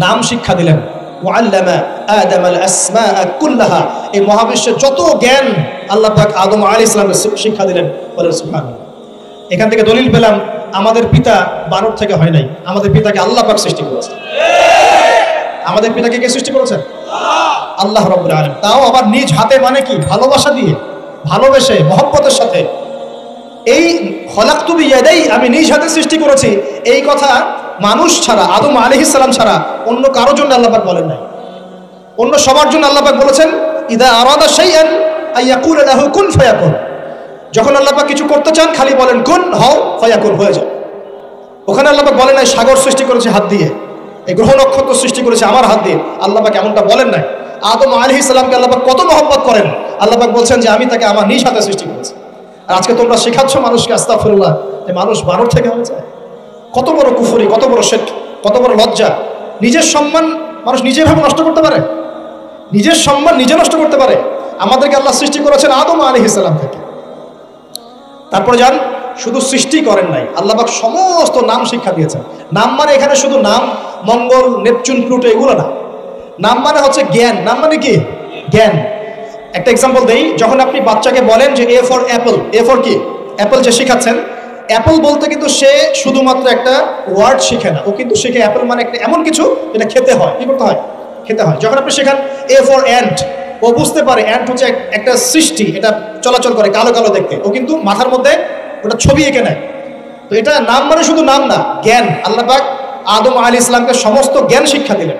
নাম শিক্ষা দিলেন। ওয়াল্লামা আদম আল আসমাআ কুল্লাহা, এই মহাবিশ্বের যত জ্ঞান আল্লাহ পাক আদম আলাইহিস সালামকে শিক্ষা দিলেন। বলেন সুবহানাল্লাহ। এখান থেকে দলিল পেলাম আমাদের পিতা বানর থেকে হয় নাই, আমাদের পিতাকে আল্লাহ পাক সৃষ্টি করেছেন। আমাদের পিতাকে কে সৃষ্টি করেছেন? আল্লাহ রাব্বুল আলামিন। তাও আবার নিজ হাতে, মানে কি? ভালোবাসা দিয়ে, ভালোবেসে, মহব্বতের সাথে। এই খলাকতু বিয়াদাই, আমি নিজ হাতে সৃষ্টি করেছি, এই কথা মানুষ ছাড়া, আদম আলাইহিস সালাম ছাড়া অন্য কারোর জন্য আল্লাহ পাক বলেন নাই। অন্য সবার জন্য আল্লাহ পাক বলেছেন ইদা আরাদা শাইআন আইয়াকুলা লাহু কুন ফায়াকুন। যখন আল্লাহ পাক কিছু করতে চান খালি বলেন কুন, হও, ফায়াকুন, হয়ে যায়। ওখানে আল্লাহ পাক বলেন নাই সাগর সৃষ্টি করেছে হাত দিয়ে, এই গ্রহ নক্ষত্র সৃষ্টি করেছে আমার হাত দিয়ে। আল্লাহ পাক এমনটা বলেন নাই। আদম আলাইহিস সালামকে আল্লাহ পাক কত মহব্বত করেন। আল্লাহ পাক বলছেন যে আমি তাকে আমার নিজ হাতে সৃষ্টি করেছি। আর আজকে তোমরা শেখাচ্ছ মানুষকে আস্তাগফিরুল্লাহ, যে মানুষ বানর থেকে হয়ে যায়। কত বড় কুফরি, কত বড় শিরক, কত বড় লজ্জা। নিজের সম্মান মানুষ নিজে ভাবে নষ্ট করতে পারে, নিজের সম্মান নিজে নষ্ট করতে পারে। আমাদেরকে আল্লাহ সৃষ্টি করেছেন আদম আলাইহিস সালাম থেকে। তারপরে যান, শুধু সৃষ্টি করেন নাই, আল্লাহ পাক সমস্ত নাম শিক্ষা দিয়েছেন। নাম মানে এখানে শুধু নাম, মঙ্গল, নেপচুন, প্লুটো এগুলো না। নাম মানে হচ্ছে জ্ঞান। নাম মানে কি? জ্ঞান। একটা এক্সাম্পল দেই, যখন আপনি বাচ্চাকে বলেন যে A for Apple, A for কি? অ্যাপল যে শিখাচ্ছেন, অ্যাপল বলতে কিন্তু সে শুধুমাত্র একটা ওয়ার্ড শিখে না, ও কিন্তু শিখে অ্যাপল মানে একটা এমন কিছু যেটা খেতে হয়। কি করতে হয়? খেতে হয়। যখন আপনি শেখান এ ফর অ্যান্ট, ও বুঝতে পারে অ্যান্ট হচ্ছে একটা সৃষ্টি, এটা চলাচল করে, কালো কালো দেখতে। ও কিন্তু মাথার মধ্যে ওটা ছবি এঁকে নেয়। তো এটা নাম মানে শুধু নাম না, জ্ঞান। আল্লাহ পাক আদম আলাইহিস সালামকে সমস্ত জ্ঞান শিক্ষা দিলেন।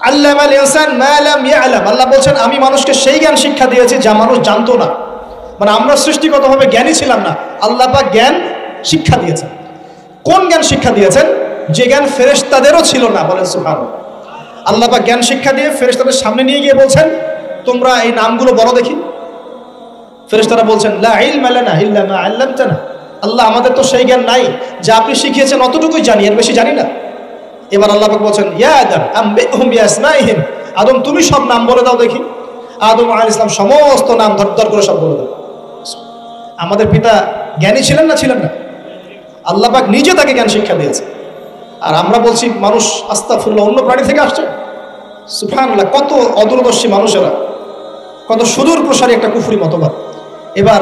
আল্লামাল ইনসান মা লাম ইয়ালাম, আল্লাহ বলছেন আমি মানুষকে সেই জ্ঞান শিক্ষা দিয়েছি যা মানুষ জানতো না। মানে আমরা সৃষ্টিগতভাবে জ্ঞানী ছিলাম না, আল্লাহ পাক জ্ঞান শিক্ষা দিয়েছেন। কোন জ্ঞান শিক্ষা দিয়েছেন? যে জ্ঞান ফেরেশতাদেরও ছিল না। বলেন সুবহানাল্লাহ। আল্লাহ পাক জ্ঞান শিক্ষা দিয়ে ফেরেশতাদের সামনে নিয়ে গিয়ে বলছেন তোমরা এই নামগুলো বলো দেখি। ফেরেশতারা বলছেন লা ইলমা লানা ইল্লা মা আল্লামতানা, আল্লাহ আমাদের তো সেই জ্ঞান নাই, যা আপনি শিখিয়েছেন অতটুকুই জানি, এর বেশি জানি না। এবার আল্লাহ পাক বলছেন, ইয়া আদম আম্বিহুম বিআসমাইহিম, আদম তুমি সব নাম বলে দাও দেখি। আদম আলাইহিস সালাম সমস্ত নাম ধর করে সব বলে দাও। আমাদের পিতা জ্ঞানী ছিলেন না ছিলেন না? আল্লাহ পাক নিজে তাকে জ্ঞান শিক্ষা দিয়েছে। আর আমরা বলছি মানুষ আস্তাগফিরুল্লাহ অন্য প্রাণী থেকে আসছে। সুবহানাল্লাহ, কত অদূরদর্শী মানুষেরা, কত সুদূর প্রসারী একটা কুফরি মতবাদ। এবার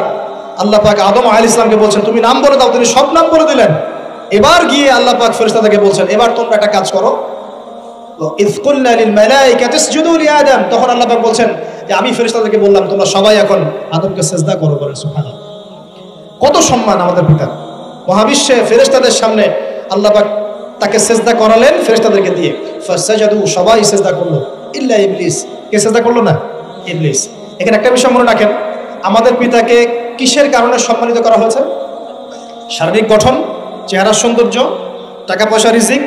আল্লাহ পাক আদম আলাইহিস সালামকে বলছেন তুমি নাম বলে দাও, তিনি সব নাম বলে দিলেন। এবার গিয়ে আল্লাহ পাক ফেরেশতাদেরকে বলছেন এবার তোমরা একটা কাজ করো, ইয কুলনা লিল মালাইকাতি ইসজুদু লি আদম, তখন আল্লাহ পাক বলছেন যে আমি ফেরেশতাদেরকে বললাম তোমরা সবাই এখন আদমকে সিজদা করো। বলেন সুবহানাল্লাহ, কত সম্মান আমাদের পিতা। মহাবিশ্বে ফেরেশতাদের সামনে আল্লাহ পাক তাকে সিজদা করালেন ফেরেশতাদেরকে দিয়ে। ফাসাজাদু, সবাই সিজদা করলো, ইল্লা ইবলিস, কে সিজদা করলো না? ইবলিস। এখানে একটা বিষয় মনে রাখেন, আমাদের পিতাকে কিসের কারণে সম্মানিত করা হয়েছে? শারীরিক গঠন, চেহারার সৌন্দর্য, টাকা পয়সা, রিজিক,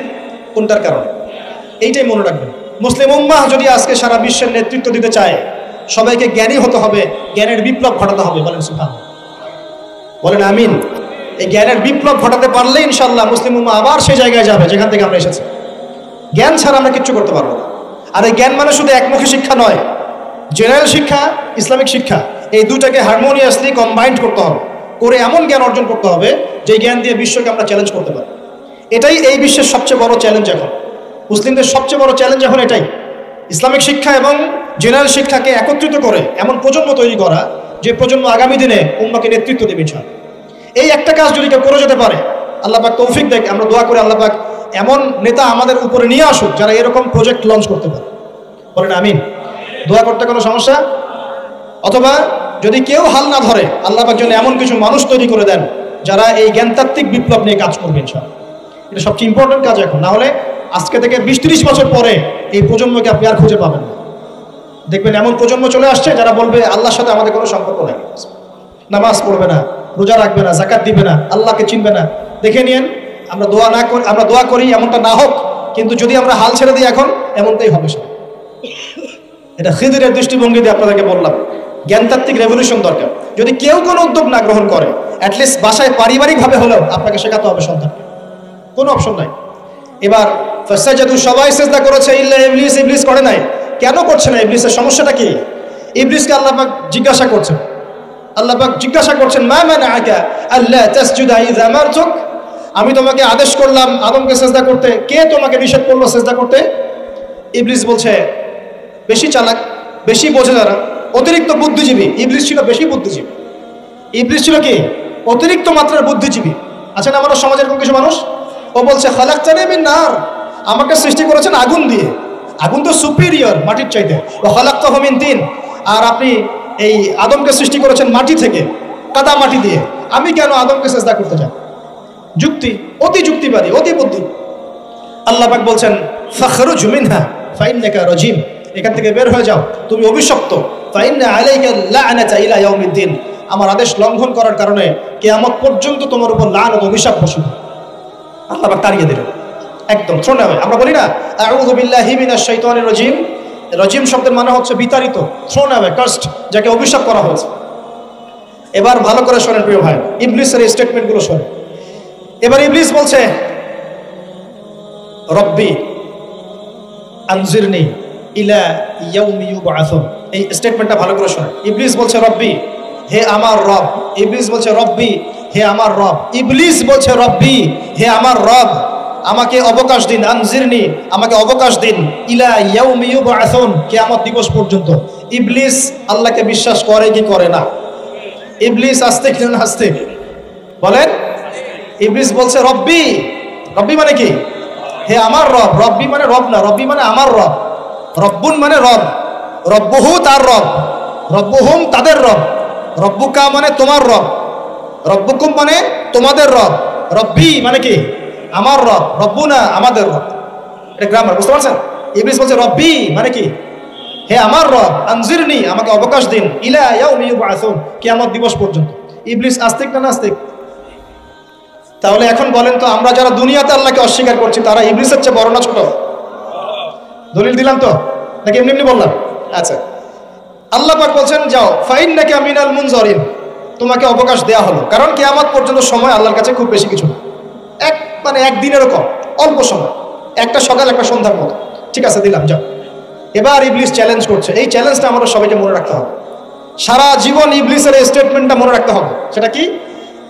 কোনটার কারণে? এইটাই মনে রাখবেন। মুসলিম উম্মাহ যদি আজকে সারা বিশ্বের নেতৃত্ব দিতে চায়, সবাইকে জ্ঞানী হতে হবে, জ্ঞানের বিপ্লব ঘটাতে হবে। বলেন সুবহানাল্লাহ, বলেন আমিন। এই জ্ঞানের বিপ্লব ঘটাতে পারলে ইনশাআল্লাহ মুসলিম উম্মাহ আবার সেই জায়গায় যাবে যেখান থেকে আমরা এসেছি। জ্ঞান ছাড়া আমরা কিচ্ছু করতে পারবো না। আর এই জ্ঞান মানে শুধু একমুখী শিক্ষা নয়, জেনারেল শিক্ষা, ইসলামিক শিক্ষা, এই দুটাকে হারমোনিয়াসলি কম্বাইন্ড করতে হবে, করে এমন জ্ঞান অর্জন করতে হবে যে জ্ঞান দিয়ে বিশ্বকে আমরা চ্যালেঞ্জ করতে পারি। এটাই এই বিশ্বের সবচেয়ে বড় চ্যালেঞ্জ এখন, মুসলিমদের সবচেয়ে বড় চ্যালেঞ্জ এখন এটাই, ইসলামিক শিক্ষা এবং জেনারেল শিক্ষাকে একত্রিত করে এমন প্রজন্ম তৈরি করা যে প্রজন্ম আগামী দিনে উম্মাহকে নেতৃত্ব দেবে ইনশাআল্লাহ। এই একটা কাজ যদি কেউ করে যেতে পারে, আল্লাহ পাক তৌফিক দেখ, আমরা দোয়া করে আল্লাহ পাক এমন নেতা আমাদের উপরে নিয়ে আসুক যারা এরকম প্রজেক্ট লঞ্চ করতে পারে। বলেন আমিন। দোয়া করতে কোনো সমস্যা? অথবা যদি কেউ হাল না ধরে, আল্লাহ পাক যেন এমন কিছু মানুষ তৈরি করে দেন যারা এই জ্ঞানতাত্ত্বিক বিপ্লব নিয়ে কাজ করবে ইনশাআল্লাহ। এটা সবচেয়ে ইম্পর্টেন্ট কাজ এখন, না হলে আজকে থেকে 20-30 বছর পরে এই প্রজন্মকে আপনি আর খুঁজে পাবেন না। দেখবেন এমন প্রজন্ম চলে আসছে যারা বলবে আল্লাহর সাথে আমাদের কোনো সম্পর্ক নাই, নামাজ পড়বে না, রোজা রাখবে না, যাকাত দিবে না, আল্লাহকে চিনবে না। দেখে নিন, আমরা দোয়া করি এমনটা না হোক, কিন্তু যদি আমরা হাল ছেড়ে দিই এখন, এমনটাই হবে। এটা খিদিরের দৃষ্টিভঙ্গি দিয়ে আপনাদেরকে বললাম, জ্ঞানতাত্ত্বিক রেভলিউশন দরকার। যদি কেউ কোনো উদ্যোগ না গ্রহণ করে, অ্যাটলিস্ট বাসায় পারিবারিকভাবে হলেও আপনাকে শেখাতে হবে সন্তানকে, কোনো অপশন নাই। এবার ফাসাজাদু, সবাই সিজদা করেছে, ইল্লা ইবলিস, ইবলিস করে নাই। কেন করছে না? ইবলিসের সমস্যাটা কি? ইবলিসকে আল্লাহ পাক জিজ্ঞাসা করছেন, মা মানাআকা আল্লা তাসজুদা ইযা আমারতুক, আমি তোমাকে আদেশ করলাম আদমকে সিজদা করতে, কে তোমাকে নিষেধ করলো সিজদা করতে? ইবলিস বলছে, বেশি চালাক, বেশি বোঝে যারা, অতিরিক্ত বুদ্ধিজীবী। ইবলিস ছিল বেশি বুদ্ধিজীবী। ইবলিস ছিল কি? অতিরিক্ত মাত্রার বুদ্ধিজীবী। আছে না আমাদের সমাজের কিছু মানুষ, ও বলছে খালাকতানি মিন নার, আমাকে সৃষ্টি করেছেন আগুন দিয়ে, আগুন তো সুপিরিয়র মাটির চাইতে। ও খালাকতাহু মিন তিন, আর আপনি এই আদমকে সৃষ্টি করেছেন মাটি থেকে, কাদা মাটি দিয়ে, আমি কেন আদমকে সিজদা করতে চাই? যুক্তি, অতি যুক্তিবাদী, অতি বুদ্ধি। আল্লাহ পাক বলছেন ফাখরুজ মিনহা ফাইন্নাকা রাজিম, এখান থেকে বের হয়ে যাও, তুমি অভিশপ্ত। ফাইন্না আলাইকা লা'নাতা ইলা ইয়াউমিদ্দিন, আমার আদেশ লঙ্ঘন করার কারণে কিয়ামত পর্যন্ত তোমার উপর লানত, অভিশাপ বসবে। আল্লাহ পাক তাড়িয়ে দিলেন, একদম থ্রোন অ্যাওয়ে। আমরা বলি না আউযু বিল্লাহি মিনাশ শাইতানির রাজিম, রাজিম শব্দের মানে হচ্ছে বিতাড়িত, থ্রোন অ্যাওয়ে, কার্সড, যাকে অভিশাপ করা হয়েছে। এবার ভালো করে শোনেন প্রিয় ভাই, ইবলিসের এই স্টেটমেন্টগুলো শোনেন। এবার ইবলিস বলছে রব্বি আনজিরনি ইলা ইয়াউমি ইউবআসুন, এই স্টেটমেন্টটা ভালো করে শোনেন। ইবলিস বলছে রব্বি, হে আমার রব। ইবলিস বলছে রব্বি, হে আমার রব। ইবলিস বলছে রব্বি, হে আমার রব, আমাকে অবকাশ দিন, আনজিরনি, আমাকে অবকাশ দিন, ইলা ইয়াউমি ইউবআসুন, কিয়ামত দিবস পর্যন্ত। ইবলিস আল্লাহকে বিশ্বাস করে কি করে না? ইবলিস আস্তিক না নাস্তিক? বলেন। ইবলিস বলছে রব্বি, রব্বি মানে কি? হে আমার রব। রব্বি মানে রব না, রব্বি মানে আমার রব। রব্বুন মানে রব, রব্বুহু তার রব, রব্বুহুম তাদের রব, রব্বুকা মানে তোমার রব, রব্বুকুম মানে তোমাদের রব, রব্বি মানে কি? আমার রব, রব্বুনা আমাদের রব। এটা গ্রামার, বুঝতে পারছেন? ইবলিস বলছে রব্বি মানে কি? হে আমার রব, আনজিরনি, আমাকে অবকাশ দিন, ইলা ইয়াউমি ইউবআসুন, কিয়ামত দিবস পর্যন্ত। ইবলিস আস্তিক না নাস্তিক? তাহলে এখন বলেন তো, আমরা যারা দুনিয়াতে আল্লাহকে অস্বীকার করছি তারা ইবলিসের চেয়ে বড় না ছোট? দলিল দিলাম তো, নাকি এমনি এমনি বললাম? আচ্ছা, আল্লাহ পাক বলছেন যাও, ফাইন্নাকা মিনাল মুনজারিন, তোমাকে অবকাশ দেয়া হলো, কারণ কিয়ামত পর্যন্ত সময় আল্লাহর কাছে খুব বেশি কিছু না, একদিনেরও কম, অল্প সময়। একটা সকাল একটা সন্ধ্যার মতো, ঠিক আছে দিলাম, যাও। এবার ইবলিস চ্যালেঞ্জ করছে। এই চ্যালেঞ্জটা আমরা সবাইকে মনে রাখতে হবে, সারা জীবন ইবলিসের এই স্টেটমেন্টটা মনে রাখতে হবে। সেটা কি?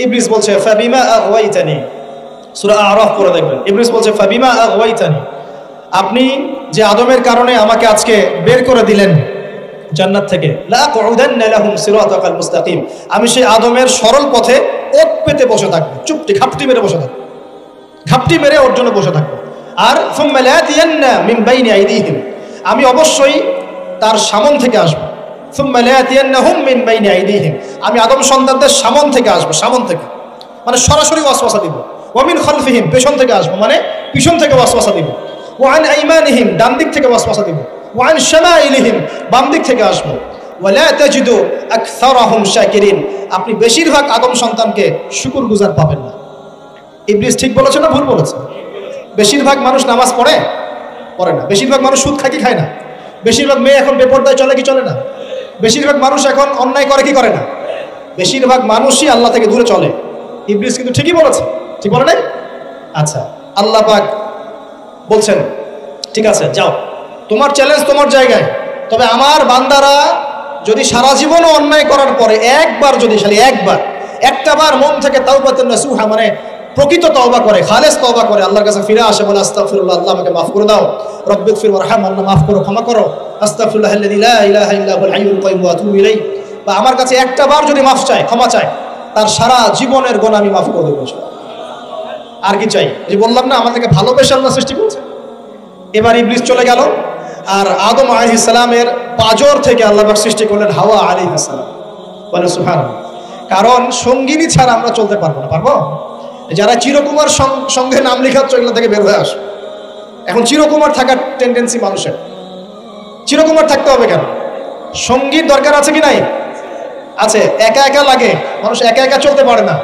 ইবলিস বলছে ফাবিমা আগওয়াইতানি, সূরা আরাফ পড়ে দেখবেন। ইবলিস বলছে ফাবিমা আগওয়াইতানি, আপনি যে আদমের কারণে আমাকে আজকে বের করে দিলেন জান্নাত থেকে, লা আকুদান্না লাহুম সিরাতাকাল মুস্তাকিম, আমি সেই আদমের সরল পথে ওত পেতে বসে থাকবো, চুপটি ঘাপটি মেরে বসে থাকবো, ঘাপটি মেরে ওর জন্য বসে থাকবো। আর সুম্মা লাতিয়ান্না মিন বাইনি আইদিহিম, আমি অবশ্যই তার সামন থেকে আসবো। সুম্মা লাতিয়ান্নাহুম মিন বাইনি আইদিহিম, আমি আদম সন্তানদের সামন থেকে আসবো, সামন থেকে মানে সরাসরি ওয়াসওয়াসা দিব। ওয়া মিন খালফিহিম, পেছন থেকে আসবো মানে পিছন থেকে ওয়াসওয়াসা দিব। ওয়া আন আইমানিহিম, ডান দিক থেকে ওয়াসওয়াসা দিব। ওয়া আন শামাইলিহিম, বাম দিক থেকে আসবো। ওয়া লা তাজিদু আকসারাহুম শাকিরিন, আপনি বেশিরভাগ আদম সন্তানকে শুকরগুজার পাবেন না। ইবলিস ঠিক বলেছে না ভুল বলেছে? বেশিরভাগ মানুষ নামাজ পড়ে না, বেশিরভাগ মানুষ সুদ খায় কি খায় না, বেশিরভাগ মেয়ে এখন বেপরদায় চলে কি চলে না, বেশিরভাগ মানুষ এখন অন্যায় করে কি করে না, বেশিরভাগ মানুষই আল্লাহ থেকে দূরে চলে। ইবলিস কিন্তু ঠিকই বলেছে, ঠিক বলে নাই? আচ্ছা, আল্লাহ পাক বলছেন ঠিক আছে যাও, তোমার চ্যালেঞ্জ তোমার জায়গায়, তবে আমার বান্দারা যদি সারা জীবনও অন্যায় করার পরে একবার, যদি খালি একটাবার মন থেকে তাওবাতুন নাসুহা মানে প্রকৃত তওবা করে, খালেস তওবা করে, আল্লাহর কাছে ফিরে আসে, বলে আস্তাগফিরুল্লাহ, আল্লাহ আমাকে মাফ করে দাও, রব্বিগফির ওয়ারহাম, আল্লাহ মাফ করো, ক্ষমা করো, আস্তাগফিরুল্লাহাল্লাযী লা ইলাহা ইল্লা হুয়াল হাইয়ুল কাইয়্যুম ওয়া আতুবু ইলাইহি, বা আমার কাছে একটাবার যদি মাফ চায়, ক্ষমা চায়, তার সারা জীবনের গুনাহ আমি মাফ করে দেব। আর কি চাই? যে বললাম না আমাদেরকে ভালোবেসে আল্লাহ সৃষ্টি করেছে। এবার ইবলিস চলে গেল, আর আদম আলাইহিস সালামের পাঁজর থেকে আল্লাহ পাক সৃষ্টি করলেন হাওয়া আলাইহিস সালাম। বলে সুবহানাল্লাহ। কারণ সঙ্গিনী ছাড়া আমরা চলতে পারবো না, পারবো? যারা চিরকুমার সঙ্গে নাম লেখাচ্ছ এগুলো থেকে বের হয়ে আসো। এখন চিরকুমার থাকার টেন্ডেন্সি মানুষের, চিরকুমার থাকতে হবে কেন? সঙ্গীর দরকার আছে কি নাই? আছে। একা একা লাগে, মানুষ একা একা চলতে পারে না।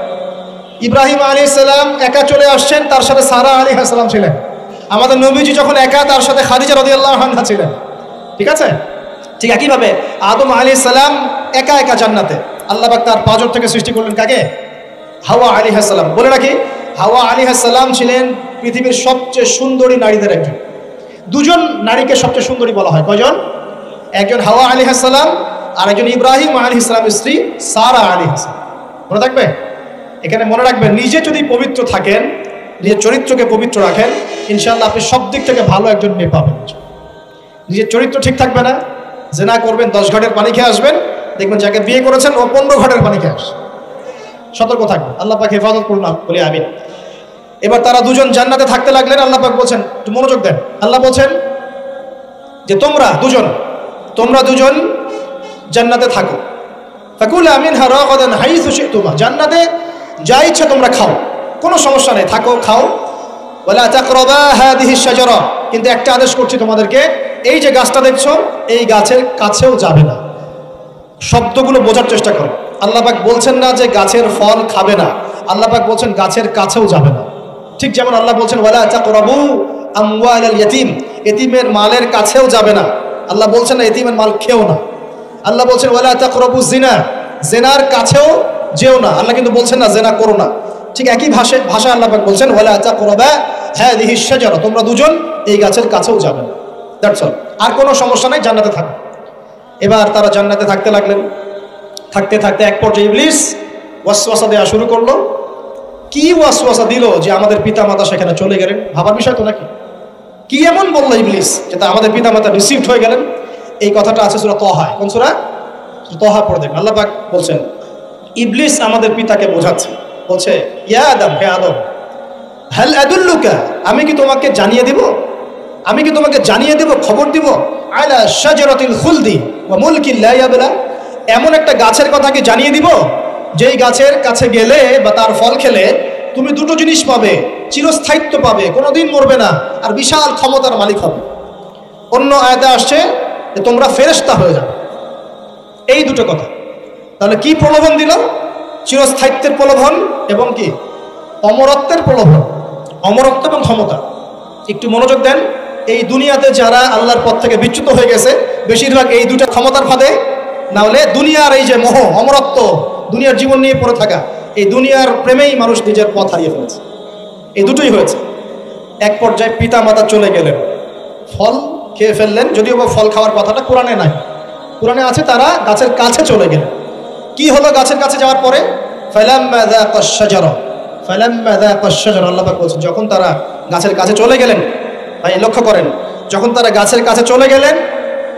ইব্রাহিম আলাইহিস সালাম একা চলে আসছেন, তার সাথে সারা আলাইহিস সালাম ছিলেন। আমাদের নবীজি যখন একা, তার সাথে খাদিজা রাদিয়াল্লাহু আনহা ছিলেন। ঠিক আছে? ঠিক একইভাবে আদম আলাইহিস সালাম একা একা জান্নাতে, আল্লাহ পাক তার পাঁজর থেকে সৃষ্টি করলেন কাকে? হাওয়া আলাইহিস সালাম। বলে রাখি, হাওয়া আলাইহিস সালাম ছিলেন পৃথিবীর সবচেয়ে সুন্দরী নারীদের একজন। দুজন নারীকে সবচেয়ে সুন্দরী বলা হয়, কয়জন? একজন হাওয়া আলাইহিস সালাম, আর একজন ইব্রাহিম আলাইহিস সালামের স্ত্রী সারা আলাইহিস সালাম। মনে থাকবে? এখানে মনে রাখবেন, নিজে যদি পবিত্র থাকেন, নিজের চরিত্রকে পবিত্র রাখেন, ইনশাআল্লাহ আপনি সব দিক থেকে ভালো একজন মেয়ে পাবেন। নিজের চরিত্র ঠিক থাকবে না, জেনা করবেন, 10 ঘাটের পানি খেয়ে আসবেন, দেখবেন যাকে বিয়ে করেছেন ও 15 ঘাটের পানি খেয়ে আসে। সতর্ক থাকবেন, আল্লাহ পাক হেফাজত করুন বলি আমিন। এবার তারা দুজন জান্নাতে থাকতে লাগলেন। আল্লাহ পাক বলছেন, একটু মনোযোগ দেন, আল্লাহ বলছেন যে তোমরা দুজন জান্নাতে থাকো। ফাকুলা মিনহা রাগাদান হাইসু শি'তুমা, জান্নাতে যা ইচ্ছা তোমরা খাও, কোনো সমস্যা নেই, থাকো খাও। ওয়ালা তাকরাবা হাদিহিশ শাজারা, কিন্তু একটা আদেশ করছি তোমাদেরকে, এই যে গাছটা দেখছো এই গাছের কাছেও যাবে না। শব্দগুলো বোঝার চেষ্টা করো। আল্লাহ পাক বলছেন না যে গাছের ফল খাবে না, আল্লাহ পাক বলছেন গাছের কাছেও যাবে না। ঠিক যেমন আল্লাহ বলছেন ওয়ালা তাকরাবু আমওয়ালাল ইয়াতীম, এতিমের মালের কাছেও যাবে না। আল্লাহ বলছেন না এতিমের মাল খেও না। আল্লাহ বলছেন ওয়ালা তাকরাবু জিনা, জেনার কাছেও যেও না। আল্লাহ কিন্তু বলছেন না জেনা করো না। ঠিক একই ভাষা আল্লাহ পাক বলছেন ওয়ালা তাকরাবা হাদিহিশ শাজারা, তোমরা দুজন এই গাছের কাছেও যাবে না। That's all. আর কোনো সমস্যা নাই, জান্নাতে থাকো। এবার তারা জান্নাতে থাকতে লাগলেন। থাকতে থাকতে এক পর্যায়ে ইবলিস ওয়াসওয়াসা দেওয়া শুরু করলো। কি ওয়াসওয়াসা দিল যে আমাদের পিতামাতা সেখানে চলে গেলেন? ভাবার বিষয় তো নাকি? কি এমন বললো ইবলিস যেটা আমাদের পিতামাতা রিসিভড হয়ে গেলেন? এই কথাটা আছে সূরা তাহা। কোন সূরা? তাহা পড়ে দেখবেন। আল্লাহ পাক বলছেন ইবলিস আমাদের পিতাকে বোঝাচ্ছে, বলছে ইয়া আদম, হে আদম, হাল আদুল্লুকা, আমি কি তোমাকে জানিয়ে দেব, খবর দিব, আলা শাজারাতিল খুলদি ওয়া মুলকিন লা ইয়াবলা, এমন একটা গাছের কথা কি জানিয়ে দিব যেই গাছের কাছে গেলে বা তার ফল খেলে তুমি দুটো জিনিস পাবে, চিরস্থায়িত্ব পাবে, কোনোদিন মরবে না, আর বিশাল ক্ষমতার মালিক হবে। অন্য আয়াতে আসছে যে তোমরা ফেরেশতা হয়ে যাবে। এই দুটো কথা। তাহলে কি প্রলোভন দিল? চিরস্থায়িত্বের প্রলোভন এবং কি অমরত্বের প্রলোভন, অমরত্ব এবং ক্ষমতা। একটু মনোযোগ দেন, এই দুনিয়াতে যারা আল্লাহর পথ থেকে বিচ্যুত হয়ে গেছে বেশিরভাগ এই দুটো ক্ষমতার ফাঁদে, না হলে দুনিয়ার এই যে মোহ, অমরত্ব, দুনিয়ার জীবন নিয়ে পড়ে থাকা, এই দুনিয়ার প্রেমেই মানুষ নিজের পথ হারিয়ে ফেলেছে। এই দুটোই হয়েছে। এক পর্যায়ে পিতা মাতা চলে গেলেন, ফল খেয়ে ফেললেন, যদিও বা ফল খাওয়ার কথাটা কোরআনে নাই, কোরআনে আছে তারা গাছের কাছে চলে গেলেন। কি হলো গাছের কাছে যাওয়ার পরে? ফালাম্মা যাকাশ শাজারা, ফালাম্মা যাকাশ শাজারা, আল্লাহ পাক বলছেন যখন তারা গাছের কাছে চলে গেলেন। ভাই লক্ষ্য করেন, যখন তারা গাছের কাছে চলে গেলেন,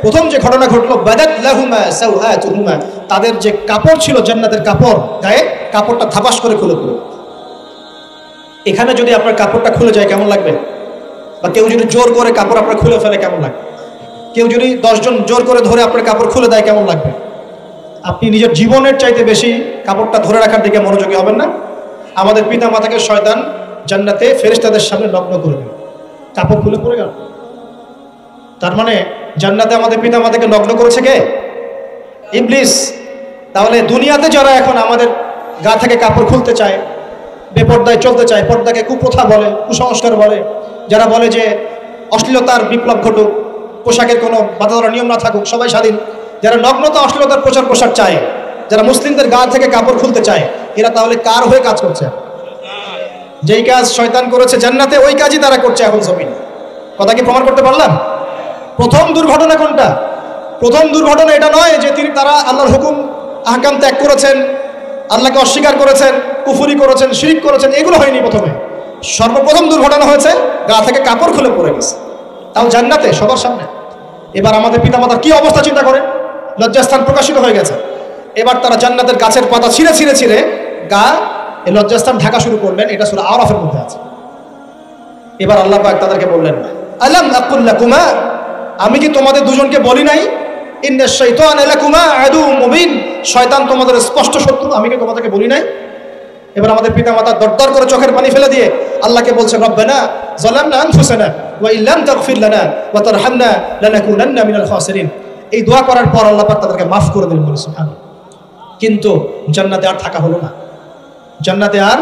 প্রথম যে ঘটনা ঘটলো, বাদাত লাহুমা সাওআতুহুমা, তাদের যে কাপড় ছিল জান্নাতের কাপড়, গায়ে কাপড়টা ধাপাস করে খুলে পড়ল। এখানে যদি আপনার কাপড়টা খুলে যায় কেমন লাগবে? বা কেউ যদি জোর করে কাপড় আপনার খুলে ফেলে কেমন লাগবে? কেউ যদি 10 জন জোর করে ধরে আপনার কাপড় খুলে দেয় কেমন লাগবে? আপনি নিজের জীবনের চাইতে বেশি কাপড়টা ধরে রাখার দিকে মনোযোগী হবেন না? আমাদের পিতা মাতাকে শয়তান জান্নাতে ফেরেশতাদের সামনে নগ্ন করে দিল, কাপড় খুলে পড়ে গেল। তার মানে জান্নাতে আমাদের পিতা মাতাকে নগ্ন করেছে কে? ইবলিস। তাহলে দুনিয়াতে যারা এখন আমাদের গা থেকে কাপড় খুলতে চায়, বেপর্দায় চলতে চায়, পর্দাকে কুপ্রথা বলে, কুসংস্কার বলে, যারা বলে যে অশ্লীলতার বিপ্লব ঘটুক, পোশাকের কোনো বাধা ধরা নিয়ম না থাকুক, সবাই স্বাধীন, যারা নগ্নতা অশ্লীলতার প্রচার প্রসার চায়, যারা মুসলিমদের গা থেকে কাপড় খুলতে চায়, এরা তাহলে কার হয়ে কাজ করছে? যেই কাজ শয়তান করেছে জান্নাতে, ওই কাজই তারা করছে এখন জমিনে। কথা কি প্রমাণ করতে পারলাম? প্রথম দুর্ঘটনা কোনটা? প্রথম দুর্ঘটনা এটা নয় যে তারা আল্লাহর হুকুম আহকাম ত্যাগ করেছেন, আল্লাহকে অস্বীকার করেছেন, কুফরি করেছেন, শিরক করেছেন, এগুলো হয়নি। প্রথমে সর্বপ্রথম দুর্ঘটনা হয়েছে গা থেকে কাপড় খুলে পড়ে গেছে, তাও জান্নাতে সবার সামনে। এবার আমাদের পিতামাতার কি অবস্থা চিন্তা করেন, লজ্জাস্থান প্রকাশিত হয়ে গেছে। এবার তারা জান্নাতের গাছের পাতা ছিঁড়ে ছিঁড়ে ছিঁড়ে গা এই লজ্জাস্থান ঢাকা শুরু করলেন। এটা সূরা আরাফের মধ্যে আছে। এবার আল্লাহ পাক তাদেরকে বললেন, আলাম আকুল লাকুমা, আমি কি তোমাদের দুজনকে বলি নাই, ইন্নাশ শাইতানা লাকুমা আদুউম মুবিন, শয়তান তোমাদের স্পষ্ট শত্রু, আমি কি তোমাদেরকে বলি নাই? এবার আমাদের পিতামাতা দরদর করে চোখের পানি ফেলে দিয়ে আল্লাহকে বলছেন, রব্বানা যালামনা আনফুসানা ওয়া ইল্লাম তাগফির লানা ওয়া তারহামনা লানাকুনান্না মিনাল খাসিরিন। এই দোয়া করার পর আল্লাহ পাক তাদেরকে মাফ করে দিলেন, সুবহানাল্লাহ। কিন্তু জান্নাতে আর থাকা হলো না, জান্নাতে আর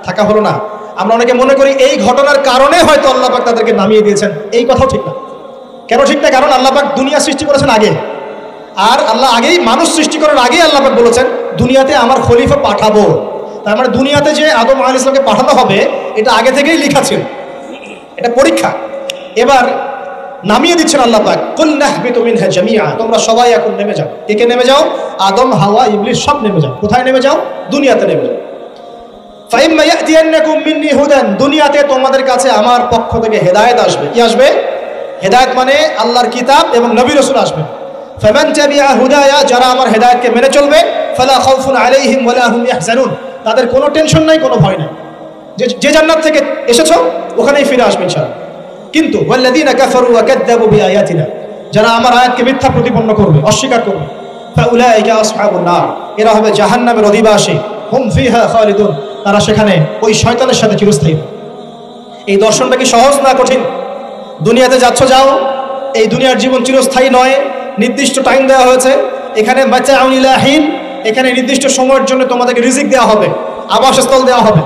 থাকা হলো না। আমরা অনেকে মনে করি এই ঘটনার কারণে হয়তো আল্লাহ পাক তাদেরকে নামিয়ে দিয়েছেন, এই কথাও ঠিক না। কেন ঠিক না? কারণ আল্লাহ পাক দুনিয়া সৃষ্টি করেছেন আগে, আর আল্লাহ আগেই মানুষ সৃষ্টি করার আগেই আল্লাহ পাক বলেছেন দুনিয়াতে আমার খলিফা পাঠাবো। তার মানে দুনিয়াতে যে আদম আলাইহিস সালামকে পাঠানো হবে এটা আগে থেকেই লেখা ছিল, এটা পরীক্ষা। এবার নামিয়ে দিচ্ছেন আল্লাহ পাক, কুল নাহবিতু মিনহা জামিআ, তোমরা সবাই এখন নেমে যাও। কে নেমে যাও? আদম, হাওয়া, ইবলিস সব নেমে যাও। কোথায় নেমে যাও? দুনিয়াতে নেমে যাও। ফাইম্মা ইয়াতিয়ান্নাকুম মিন্নি হুদান, দুনিয়াতে তোমাদের কাছে আমার পক্ষ থেকে হেদায়েত আসবে। কি আসবে? হেদায়েত মানে আল্লাহর কিতাব এবং নবী রাসূল আসবে। ফামান তাবিআ হুদায়া, যারা আমার হেদায়েতকে মেনে চলবে, ফালা খাউফুন আলাইহিম ওয়ালা হুম ইয়াহজানুন, তাদের কোনো টেনশন নাই, কোনো ভয় নাই। যে জান্নাত থেকে এসেছো ওখানেই ফিরে আসবে ইনশাআল্লাহ। কিন্তু ওয়াল্লাযীনা কাফারু ওয়া কাযযাবু বিআয়াতিনা, যারা আমার আয়াতকে মিথ্যা প্রতিপন্ন করবে, অস্বীকার করবে, ফাউলাইকা আসহাবুন নার, এরা হবে জাহান্নামের অধিবাসী। হুম ফিহা খালিদুন, তারা সেখানে ওই শয়তানের সাথে চিরস্থায়ী। এই দর্শনটা কি সহজ না কঠিন? দুনিয়াতে যাচ্ছ যাও, এই দুনিয়ার জীবন চিরস্থায়ী নয়, নির্দিষ্ট টাইম দেওয়া হয়েছে। এখানে মাতাউন ইলাহিন, এখানে নির্দিষ্ট সময়ের জন্য তোমাদেরকে রিজিক দেওয়া হবে, আবাসস্থল দেওয়া হবে,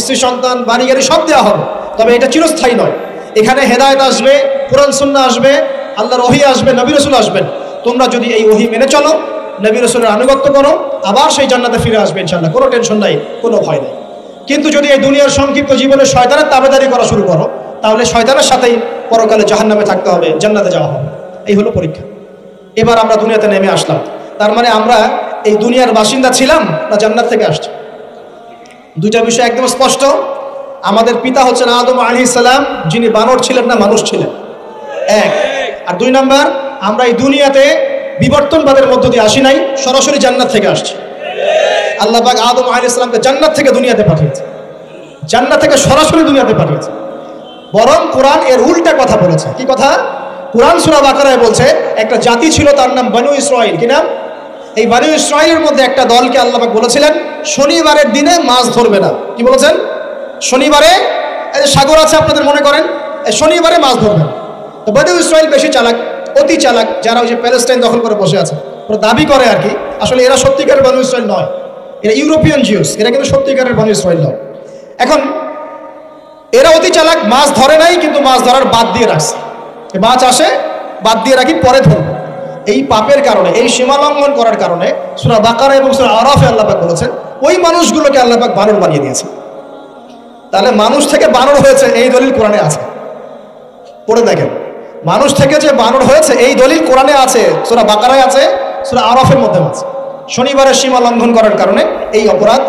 স্ত্রী সন্তান, বাড়ি গাড়ি সব দেওয়া হবে, তবে এটা চিরস্থায়ী নয়। এখানে হেদায়েত আসবে, কোরআন সুন্নাহ আসবে, আল্লাহর ওহী আসবে, নবী রাসূল আসবেন। তোমরা যদি এই ওহী মেনে চলো, নবী রাসূলের আনুগত্য করো, আবার সেই জান্নাতে ফিরে আসবে ইনশাআল্লাহ, কোনো টেনশন নাই, কোনো ভয় নাই। কিন্তু যদি এই দুনিয়ার সংক্ষিপ্ত জীবনে শয়তানের তাবেদারি করা শুরু করো, তাহলে শয়তানের সাথেই পরকালে জাহান্নামে থাকতে হবে, জান্নাতে যাওয়া হবে। এই হলো পরীক্ষা। এবার আমরা দুনিয়াতে নেমে আসলাম, তার মানে আমরা এই দুনিয়ার বাসিন্দা ছিলাম না জান্নাত থেকে আসছি? দুইটা বিষয় একদম স্পষ্ট। আমাদের পিতা হচ্ছেন আদম আলাইহিস সালাম, যিনি বানর ছিলেন না মানুষ ছিলেন, এক। আর দুই নাম্বার, আমরা এই দুনিয়াতে বিবর্তনবাদের মধ্য দিয়ে আসি নাই, সরাসরি জান্নাত থেকে আসছি। আল্লাহ পাক আদম আলাইহিস সালামকে জান্নাত থেকে দুনিয়াতে পাঠিয়েছে, জান্নাত থেকে সরাসরি দুনিয়াতে পাঠিয়েছে। বরং কোরআন এর উল্টা কথা বলেছে। কি কথা? কোরআন সূরা বাকারায় বলছে একটা জাতি ছিল, তার নাম বনু ইসরাঈল। কি নাম? এই বনু ইসরাঈলের মধ্যে একটা দলকে আল্লাহ পাক বলেছিলেন শনিবারের দিনে মাছ ধরবে না। কি বলেছেন? শনিবারে, এই সাগর আছে আপনাদের মনে করেন, শনিবারে মাছ ধরবে না। তো বনু ইসরাঈল বেশি চালাক, অতি চালাক, যারা ওই যে প্যালেস্টাইন দখল করে বসে আছে, ওরা দাবি করে আর কি, আসলে এরা সত্যিকারের বনু ইসরাঈল নয়, এরা ইউরোপিয়ান জিউস, এরা কিন্তু সত্যিকারের বনু ইসরাঈল নয়। এখন এরা অতি চালাক, মাছ ধরে নাই, কিন্তু মাছ ধরার বাদ দিয়ে রাখছে। মাছ আসে, বাদ দিয়ে রাখি, পরে ধরবো। এই পাপের কারণে, এই সীমা লঙ্ঘন করার কারণে সূরা বাকারা এবং সূরা আরাফে আল্লাহ পাক বলেছেন ওই মানুষগুলোকে আল্লাহ পাক বানর বানিয়ে দিয়েছে। তাহলে মানুষ থেকে বানর হয়েছে, এই দলিল কোরআনে আছে। পড়ে দেখেন, মানুষ থেকে যে বানর হয়েছে এই দলিল কোরআনে আছে, সূরা বাকারায় আছে, সূরা আরাফের মধ্যে আছে। শনিবারের সীমা লঙ্ঘন করার কারণে এই অপরাধ,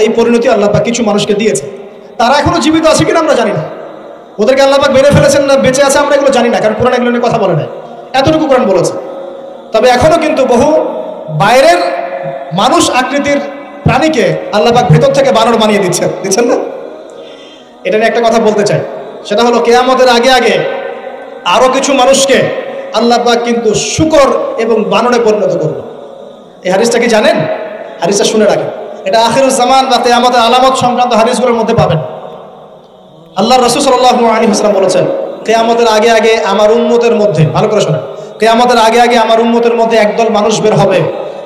এই পরিণতি আল্লাহ পাক কিছু মানুষকে দিয়েছে। তারা এখনো জীবিত আছে কিনা আমরা জানি না, ওদেরকে আল্লাহ পাক মেরে ফেলেছেন না বেঁচে আছে আমরা এগুলো জানি না, কারণ কোরআন এগুলো নিয়ে কথা বলে নাই, এতটুকু কোরআন বলেছে। তবে এখনো কিন্তু বহু বাইরের মানুষ আকৃতির প্রাণীকে আল্লাহ পাক ভেতর থেকে বানর বানিয়ে দিচ্ছেন না। এটা নিয়ে একটা কথা বলতে চাই, সেটা হলো কিয়ামতের আগে আগে আরো কিছু মানুষকে আল্লাহ পাক কিন্তু শূকর এবং বানরে পরিণত করবে। এই হাদিসটা কি জানেন? হাদিসটা শুনে রাখেন, এটা আখিরুজ জামান বা কিয়ামতের আলামত সংক্রান্ত হাদিসগুলোর মধ্যে পাবেন। আল্লাহর রাসূল সাল্লাল্লাহু আলাইহি ওয়াসাল্লাম বলেছেন, কিয়ামতের আগে আগে আমার উম্মতের মধ্যে, ভালো করে শোনেন, কিয়ামতের আগে আগে আমার উম্মতের মধ্যে একদল মানুষ বের হবে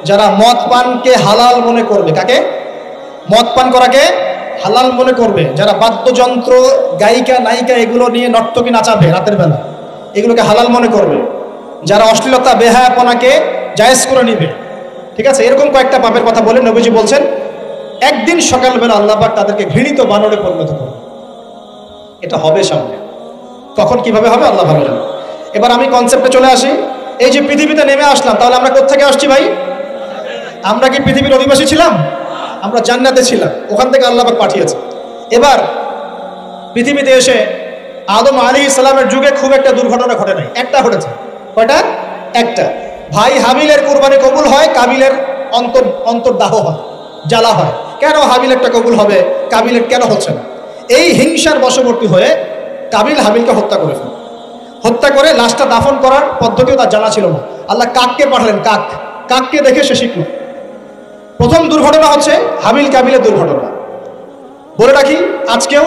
যারা মদ পানকে হালাল মনে করবে। কাকে? মদ পান করাকে হালাল মনে করবে, যারা বাদ্যযন্ত্র, গায়িকা, নায়িকা এগুলো নিয়ে নর্তকী নাচাবে রাতের বেলা, এগুলোকে হালাল মনে করবে, যারা অশ্লীলতা, বেহায়াপনাকে জায়েজ করে নিবে। ঠিক আছে, এরকম কয়েকটা পাপের কথা বলে নবীজি বলছেন একদিন সকালবেলা আল্লাহ পাক তাদেরকে ঘৃণিত বানরে পরিণত করবে। এটা হবে সামনে, কখন কিভাবে হবে আল্লাহ ভালো জানে। এবার আমি কনসেপ্টে চলে আসি। এই যে পৃথিবীতে নেমে আসলাম, তাহলে আমরা কোত্থেকে আসছি ভাই? আমরা কি পৃথিবীর অধিবাসী ছিলাম? আমরা জান্নাতে ছিলাম, ওখান থেকে আল্লাহ পাক পাঠিয়েছে। এবার পৃথিবীতে এসে আদম আলাইহিস সালামের যুগে খুব একটা দুর্ঘটনা ঘটে নাই, একটা ঘটেছে। কয়টা? একটা। ভাই হাবিলের কুরবানি কবুল হয়, কাবিলের অন্তর্দাহ হয়, জ্বালা হয়। কেন হাবিলেরটা কবুল হবে, কাবিলের কেন হচ্ছে না? এই হিংসার বশবর্তী হয়ে কাবিল হাবিলকে হত্যা করে ফেলে। হত্যা করে লাশটা দাফন করার পদ্ধতিও তার জানা ছিল না। আল্লাহ কাককে পাঠালেন, কাককে দেখে সে শিখল। প্রথম দুর্ঘটনা হচ্ছে হাবিল কাবিলের দুর্ঘটনা। বলে রাখি, আজকেও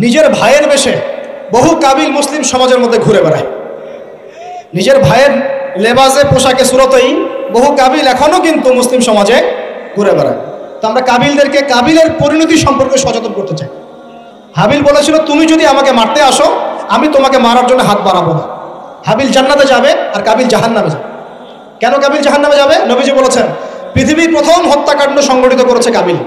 নিজের ভাইয়ের বেশে বহু কাবিল মুসলিম সমাজের মধ্যে ঘুরে বেড়ায়। নিজের ভাইয়ের লেবাসে, পোশাকে, সুরতেই বহু কাবিল এখনো কিন্তু মুসলিম সমাজে ঘুরে বেড়ায়। তো আমরা কাবিলদেরকে কাবিলের পরিণতি সম্পর্কে সচেতন করতে চাই। হাবিল বলেছিল, তুমি যদি আমাকে মারতে আসো আমি তোমাকে মারার জন্য হাত বাড়াবো না। হাবিল জান্নাতে যাবে আর কাবিল জাহান্নামে যাবে। কেন কাবিল জাহান্নামে যাবে? নবীজি বলেছেন, পৃথিবীর প্রথম হত্যাকাণ্ড সংগঠিত করেছে কাবিল।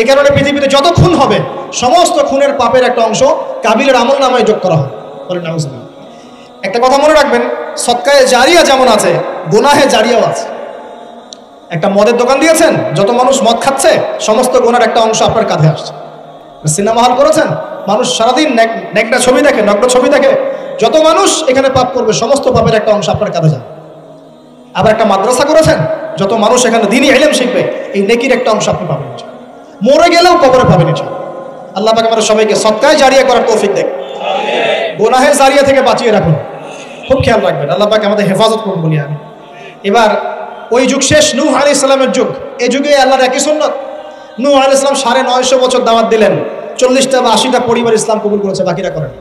এ কারণে পৃথিবীতে যত খুন হবে সমস্ত খুনের পাপের একটা অংশ কাবিলের আমল নামায় যোগ করা হবে। বলেন নাউজুবিল্লাহ। একটা কথা মনে রাখবেন, সদকায়ে জারিয়া যেমন আছে, গুনাহে জারিয়াও আছে। একটা মদের দোকান দিয়েছেন, যত মানুষ মদ খাচ্ছে সমস্ত গুনার একটা অংশ আপনার কাঁধে আসছে। সিনেমা হল করেছেন, মানুষ সারাদিন নেকড়া ছবি দেখে, নগ্ন ছবি দেখে, যত মানুষ এখানে পাপ করবে সমস্ত পাপের একটা অংশ আপনার কাঁধে যাবে। আবার একটা মাদ্রাসা করেছেন, যত মানুষ এখানে দ্বীনি ইলম শিখবে এই নেকির একটা অংশ আপনি পাবেন। মরে গেলেও কবরে পাবেন। আল্লাহ পাক আমাদের সবাইকে সদকায়ে জারিয়া করার তৌফিক দেন, গুনাহে জারিয়া থেকে বাঁচিয়ে রাখুন। খুব খেয়াল রাখবেন, আল্লাহ পাক আমাদের হেফাজত করুন বলি আমি। এবার ওই যুগ শেষ, নূহ আলাইহিস সালামের যুগ। এই যুগে আল্লাহর একই সুন্নাত। নূহ আলাইহিস সালাম 950 বছর দাওয়াত দিলেন, 40টা বা 80টা পরিবার ইসলাম কবুল করেছে, বাকিরা করেন।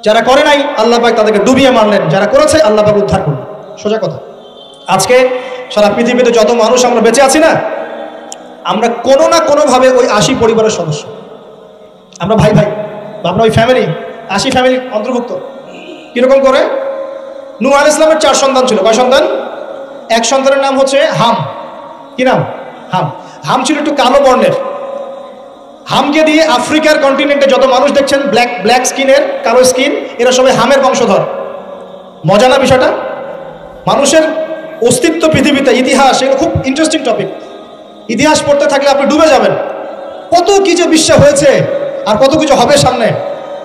যারা করে নাই আল্লাহ পাক তাদেরকে ডুবিয়ে মারলেন, যারা করেছে আল্লাহ পাক উদ্ধার করলেন। সোজা কথা। আজকে সারা পৃথিবীতে যত মানুষ আমরা বেঁচে আছি না, আমরা কোনো না কোনোভাবে ওই 80 পরিবারের সদস্য। আমরা ভাই ভাই, আমরা ওই ফ্যামিলি, 80 ফ্যামিলি অন্তর্ভুক্ত। কিরকম করে? নূহ আলাইহিস সালামের 4 সন্তান ছিল। কয় সন্তান? এক সন্তানের নাম হচ্ছে হাম। কি নাম? হাম। হাম ছিল একটু কালো বর্ণের। হামকে দিয়ে আফ্রিকার কন্টিনেন্টে যত মানুষ দেখছেন ব্ল্যাক স্কিনের, কালো স্কিন, এরা সবাই হামের বংশধর। মজা না বিষয়টা? মানুষের অস্তিত্ব পৃথিবীতে, ইতিহাস, এগুলো খুব ইন্টারেস্টিং টপিক। ইতিহাস পড়তে থাকলে আপনি ডুবে যাবেন। কত কি যে বিশ্ব হয়েছে আর কত কিছু হবে সামনে,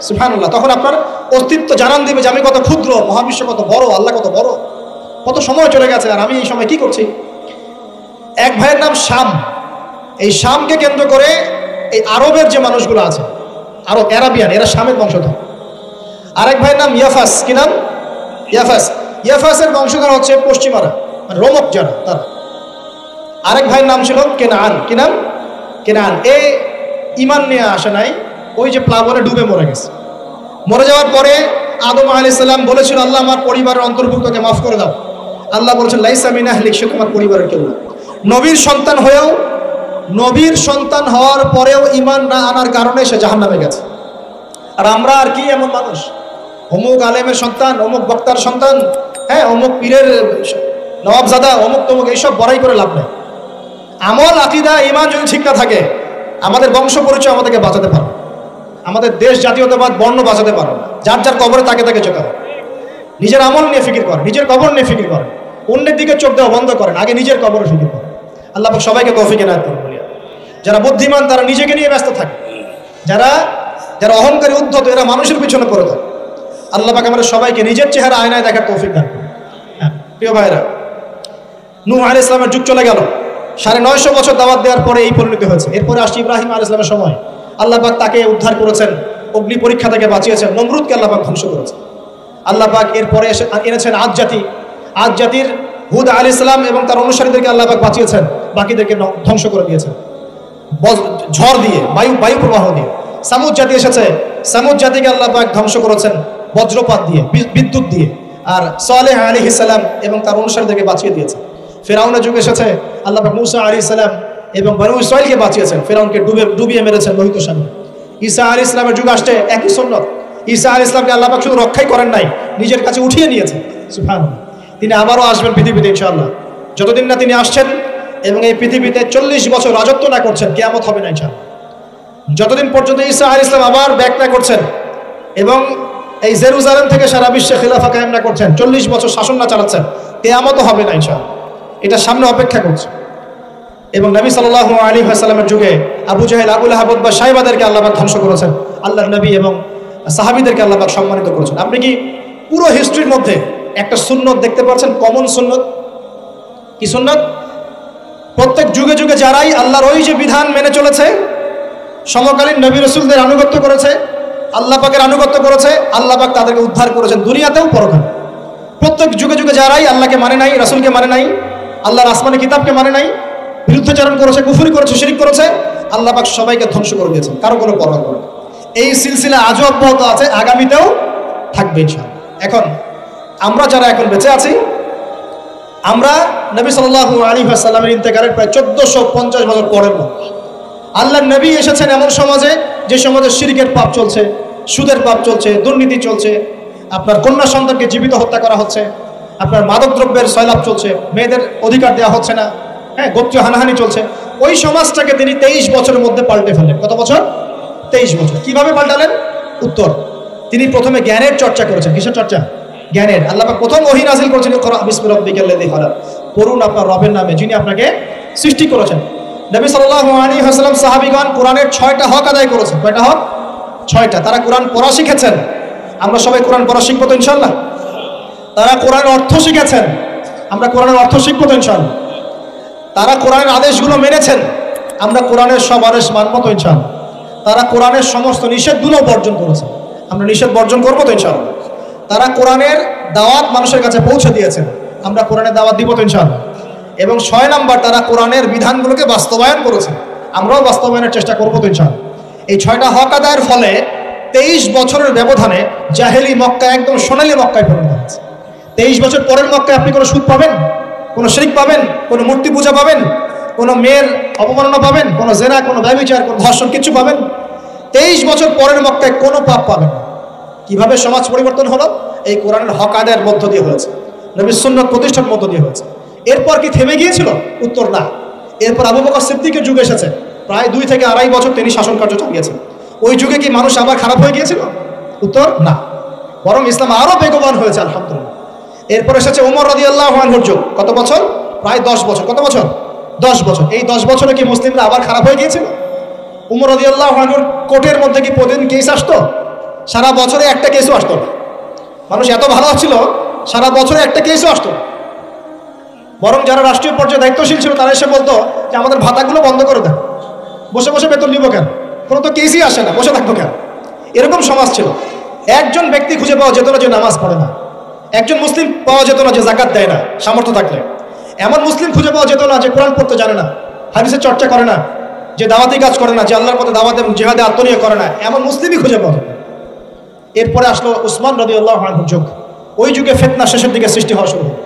সুবহানাল্লাহ। তখন আপনার অস্তিত্ব জানান দিবে যে আমি কত ক্ষুদ্র, মহাবিশ্ব কত বড়, আল্লাহ কত বড়, কত সময় চলে গেছে আর আমি এই সময় কি করছি। এক ভাইয়ের নাম শাম। এই শামকে কেন্দ্র করে এই আরবের যে মানুষগুলো আছে, আরব, অ্যারাবিয়ান, এরা শামের বংশধর। আরেক ভাইয়ের নাম ইয়াফাস। কি নাম? ইয়াফাস। ইয়াফাসের বংশধর হচ্ছে পশ্চিমারা, মানে রোমক যারা, তারা। আরেক ভাইয়ের নাম ছিল কেনান। কি নাম? কেনান। এ ইমান নিয়ে আসে নাই, ওই যে প্লাবনে ডুবে মরে গেছে। মরে যাওয়ার পরে আদম আলাইহিস সালাম বলেছিল, আল্লাহ আমার পরিবারের অন্তর্ভুক্তকে মাফ করে দাও। আল্লাহ বলেছেন, লাইসা মিন আহলিক, সে তোমার পরিবারের কেউ না। নবীর সন্তান হয়েও, নবীর সন্তান হওয়ার পরেও ইমান না আনার কারণে সে জাহান্নামে গেছে। আর আমরা আর কি এমন মানুষ, অমুক আলেমের সন্তান, অমুক বক্তার সন্তান, হ্যাঁ, অমুক পীরের নবাবজাদা, অমুক তমুক, এইসব বড়াই করে লাভ নেই। আমল, আকীদা, ঈমান যদি ঠিক না থাকে আমাদের বংশ পরিচয় আমাদেরকে বাঁচাতে পারবে। আমাদের দেশ জাতীয়তাবাদ বর্ণ বাঁচাতে পারে না। যার যার কবরে তাকে তাকে যেতে হবে। নিজের আমল নিয়ে ফিকির করেন, নিজের কবর নিয়ে ফিকির করেন, অন্যের দিকে চোখ দেওয়া বন্ধ করেন, আগে নিজের কবরে ফিকির করেন। আল্লাহ পাক সবাইকে তৌফিক এনায়েত করুন। যারা বুদ্ধিমান তারা নিজেকে নিয়ে ব্যস্ত থাকে, যারা যারা অহংকারী উদ্ধত এরা মানুষের পিছনে পড়ে থাকে। আল্লাহ পাক আমাদের সবাইকে নিজের চেহারা আয়নায় দেখার তৌফিক দান করুন। প্রিয় ভাইরা, নূহ আলাইহিস সালামের যুগ চলে গেল, 950 বছর দাওয়াত দেওয়ার পরে এই পরিণতি হয়েছে। এরপরে আসছে ইব্রাহিম আলাইহিস সালামের সময়। আল্লাহ পাক তাকে উদ্ধার করেছেন, অগ্নি পরীক্ষা থেকে বাঁচিয়েছেন, নমরুদকে আল্লাহ পাক ধ্বংস করেছেন। আল্লাহ পাক এরপরে এনেছেন আদ জাতির হুদ আলাইহিস সালাম এবং তার অনুসারীদেরকে আল্লাহ পাক বাঁচিয়েছেন, বাকিদেরকে ধ্বংস করে দিয়েছেন ঝড় দিয়ে, বায়ু প্রবাহ দিয়ে। সামুদ জাতি এসেছে, সামুদ জাতিকে আল্লাহ পাক ধ্বংস করেছেন বজ্রপাত দিয়ে, বিদ্যুৎ দিয়ে। আর সালেহ আলাইহিস সালাম এবং তার অনুসারীদেরকে বাঁচিয়ে দিয়েছেন। ফেরাউনের যুগ এসেছে, আল্লাহ পাক মূসা আলাইহিস সালাম এবং বনু ইসরাঈলকে বাঁচিয়েছেন, ফেরাউনকে ডুবিয়ে মেরেছেন লোহিত সাগরে। ঈসা আলাইহিস সালামের যুগ আসছে, একই সুন্নাত। ঈসা আলাইহিস সালামকে আল্লাহ পাক শুধু রক্ষাই করেন নাই, নিজের কাছে উঠিয়ে নিয়েছেন। সুবহানাল্লাহ। তিনি আবারও আসবেন পৃথিবীতে ইনশাআল্লাহ। যতদিন না তিনি আসছেন এবং এই পৃথিবীতে 40 বছর রাজত্ব না করছেন, কিয়ামত হবে না ইনশাআল্লাহ। যতদিন পর্যন্ত ঈসা আলাইহিস সালাম আবার ব্যাক না করছেন এবং এই জেরুজালেম থেকে সারা বিশ্বে খিলাফা কায়েম না করছেন, 40 বছর শাসন না চালাচ্ছেন, কিয়ামতও হবে না ইনশাআল্লাহ। এটা সামনে অপেক্ষা করছে। এবং নবী সাল্লাল্লাহু আলাইহি ওয়াসাল্লামের যুগে আবু জাহেল, আবু লাহাব বা সাইবাদেরকে আল্লাহ পাক ধ্বংস করেছেন, আল্লাহর নবী এবং সাহাবীদেরকে আল্লাহ পাক সম্মানিত করেছেন। আপনি কি পুরো হিস্ট্রির মধ্যে একটা সুন্নত দেখতে পাচ্ছেন, কমন সুন্নত? কি সুন্নত? প্রত্যেক যুগে যুগে যারাই আল্লাহর ওই যে বিধান মেনে চলেছে, সমকালীন নবী রাসূলদের আনুগত্য করেছে, আল্লাহ পাকের আনুগত্য করেছে, আল্লাহ পাক তাদেরকে উদ্ধার করেছেন দুনিয়াতেও পরকালে। প্রত্যেক যুগে যুগে যারাই আল্লাহকে মানে নাই, রাসূলকে মানে নাই, আল্লাহর আসমানি কিতাবকে মানে নাই, বিরুদ্ধাচরণ করেছে, কুফরি করেছে, শিরক করেছে, আল্লাহ পাক সবাইকে ধ্বংস করে দিয়েছেন, কারো কোনো পরোয়া করে। এই সিলসিলা আজও অব্যাহত আছে, আগামীতেও থাকবে ইনশাআল্লাহ। এখন আমরা যারা এখন বেঁচে আছি, আমরা নবী সাল্লাল্লাহু আলাইহি ওয়াসাল্লামের ইন্তেকালের প্রায় 1450 বছর পরের মতো। আল্লাহর নবী এসেছেন এমন সমাজে, যে সমাজে শিরকের পাপ চলছে, সুদের পাপ চলছে, দুর্নীতি চলছে, আপনার কন্যা সন্তানকে জীবিত হত্যা করা হচ্ছে, আপনার মাদক দ্রব্যের সয়লাভ চলছে, মেয়েদের অধিকার দেওয়া হচ্ছে না, গোত্রীয় হানাহানি চলছে। ওই সমাজটাকে তিনি 23 বছরের মধ্যে পাল্টে ফেললেন। কত বছর? 23 বছর। কিভাবে পাল্টালেন? উত্তর, তিনি প্রথমে জ্ঞানের চর্চা করেছেন। কিসের চর্চা? জ্ঞানের। আল্লাহ পাক প্রথম ওহী নাযিল করেছেন, ইকরা বিসমি রাব্বিকাল্লাযী খালাক, পড়ুন আপনার রবের নামে যিনি আপনাকে সৃষ্টি করেছেন। নবী সাল্লাল্লাহু আলাইহি ওয়াসাল্লাম সাহাবীগণ কোরআনের 6টা হক আদায় করেছেন। কয়টা হক? 6টা। তারা কোরআন পড়া শিখেছেন। আমরা সবাই কোরআন পড়া শিখবো তো ইনশাআল্লাহ। তারা কোরআনের অর্থ শিখেছেন। আমরা কোরআনের অর্থ শিখবো তো ইনশাআল্লাহ। তারা কোরআনের আদেশগুলো মেনেছেন। আমরা কোরআনের সব আদেশ মানব তো ইনশাআল্লাহ। তারা কোরআনের সমস্ত নিষেধগুলো বর্জন করেছেন। আমরা নিষেধ বর্জন করবো তো ইনশাআল্লাহ। তারা কোরআনের দাওয়াত মানুষের কাছে পৌঁছে দিয়েছেন। আমরা কোরআনের দাওয়াত দিব তো ইনশাআল্লাহ। এবং 6 নাম্বার, তারা কোরআনের বিধানগুলোকে বাস্তবায়ন করেছেন। আমরাও বাস্তবায়নের চেষ্টা করবো তো ইনশাআল্লাহ। এই 6টা হক আদায়ের ফলে 23 বছরের ব্যবধানে জাহেলি মক্কা একদম সোনালী মক্কায় পরিণত হয়েছে। 23 বছর পরের মক্কায় আপনি কোনো সুদ পাবেন, কোনো শিরক পাবেন, কোনো মূর্তি পূজা পাবেন, কোনো মেয়ের অপমাননা পাবেন, কোনো জেনা, কোনো ব্যভিচার, কোনো ধর্ষণ, কিছু পাবেন? 23 বছর পরের মক্কায় কোনো পাপ পাবেন না। কিভাবে সমাজ পরিবর্তন হলো? এই কোরআনের হক আদায়ের মধ্য দিয়ে হয়েছে, নবীর সুন্নাত প্রতিষ্ঠার মধ্য দিয়ে হয়েছে। এরপর কি থেমে গিয়েছিল? উত্তর, না। এরপর আবু বকর সিদ্দিকের যুগ এসেছে, প্রায় 2 থেকে 2.5 বছর তিনি শাসন কার্য চালিয়েছেন। ওই যুগে কি মানুষ আবার খারাপ হয়ে গিয়েছিল? উত্তর, না। বরং ইসলাম আরো বেগবান হয়েছে আলহামদুলিল্লাহ। এরপর এসেছে ওমর রাদিয়াল্লাহু আনহুর যুগ। কত বছর? প্রায় 10 বছর। কত বছর? 10 বছর। এই 10 বছরে কি মুসলিমরা আবার খারাপ হয়ে গিয়েছিল? ওমর রাদিয়াল্লাহু আনহুর কোর্টের মধ্যে কি প্রতিদিন কেস আসতো? সারা বছরে একটা কেসও আসতো না। মানুষ এত ভালো ছিল, সারা বছরে একটা কেসও আসতো না। বরং যারা রাষ্ট্রীয় পর্যায়ে দায়িত্বশীল ছিল তারা এসে বলতো যে আমাদের ভাতাগুলো বন্ধ করে দেন, বসে বসে বেতন নিব কেন, কোনো তো কেসই আসে না, বসে থাকবো কেন। এরকম সমাজ ছিল। একজন ব্যক্তি খুঁজে পাওয়া যেত না যে নামাজ পড়ে না, একজন মুসলিম পাওয়া যেত না যে যাকাত দেয় না সামর্থ্য থাকলে, এমন মুসলিম খুঁজে পাওয়া যেত না যে কোরআন পড়তে জানে না, হাদিসের চর্চা করে না, যে দাওয়াতি কাজ করে না, যে আল্লাহর পথে দাওয়াত এবং জিহাদে আত্মনিয়োগ করে না, এমন মুসলিমই খুঁজে পাওয়া যেত। এরপরে আসলো উসমান রাদিয়াল্লাহু আনহুর যুগ। ওই যুগে ফিতনা শেষের দিকে সৃষ্টি হওয়া শুরু হলো।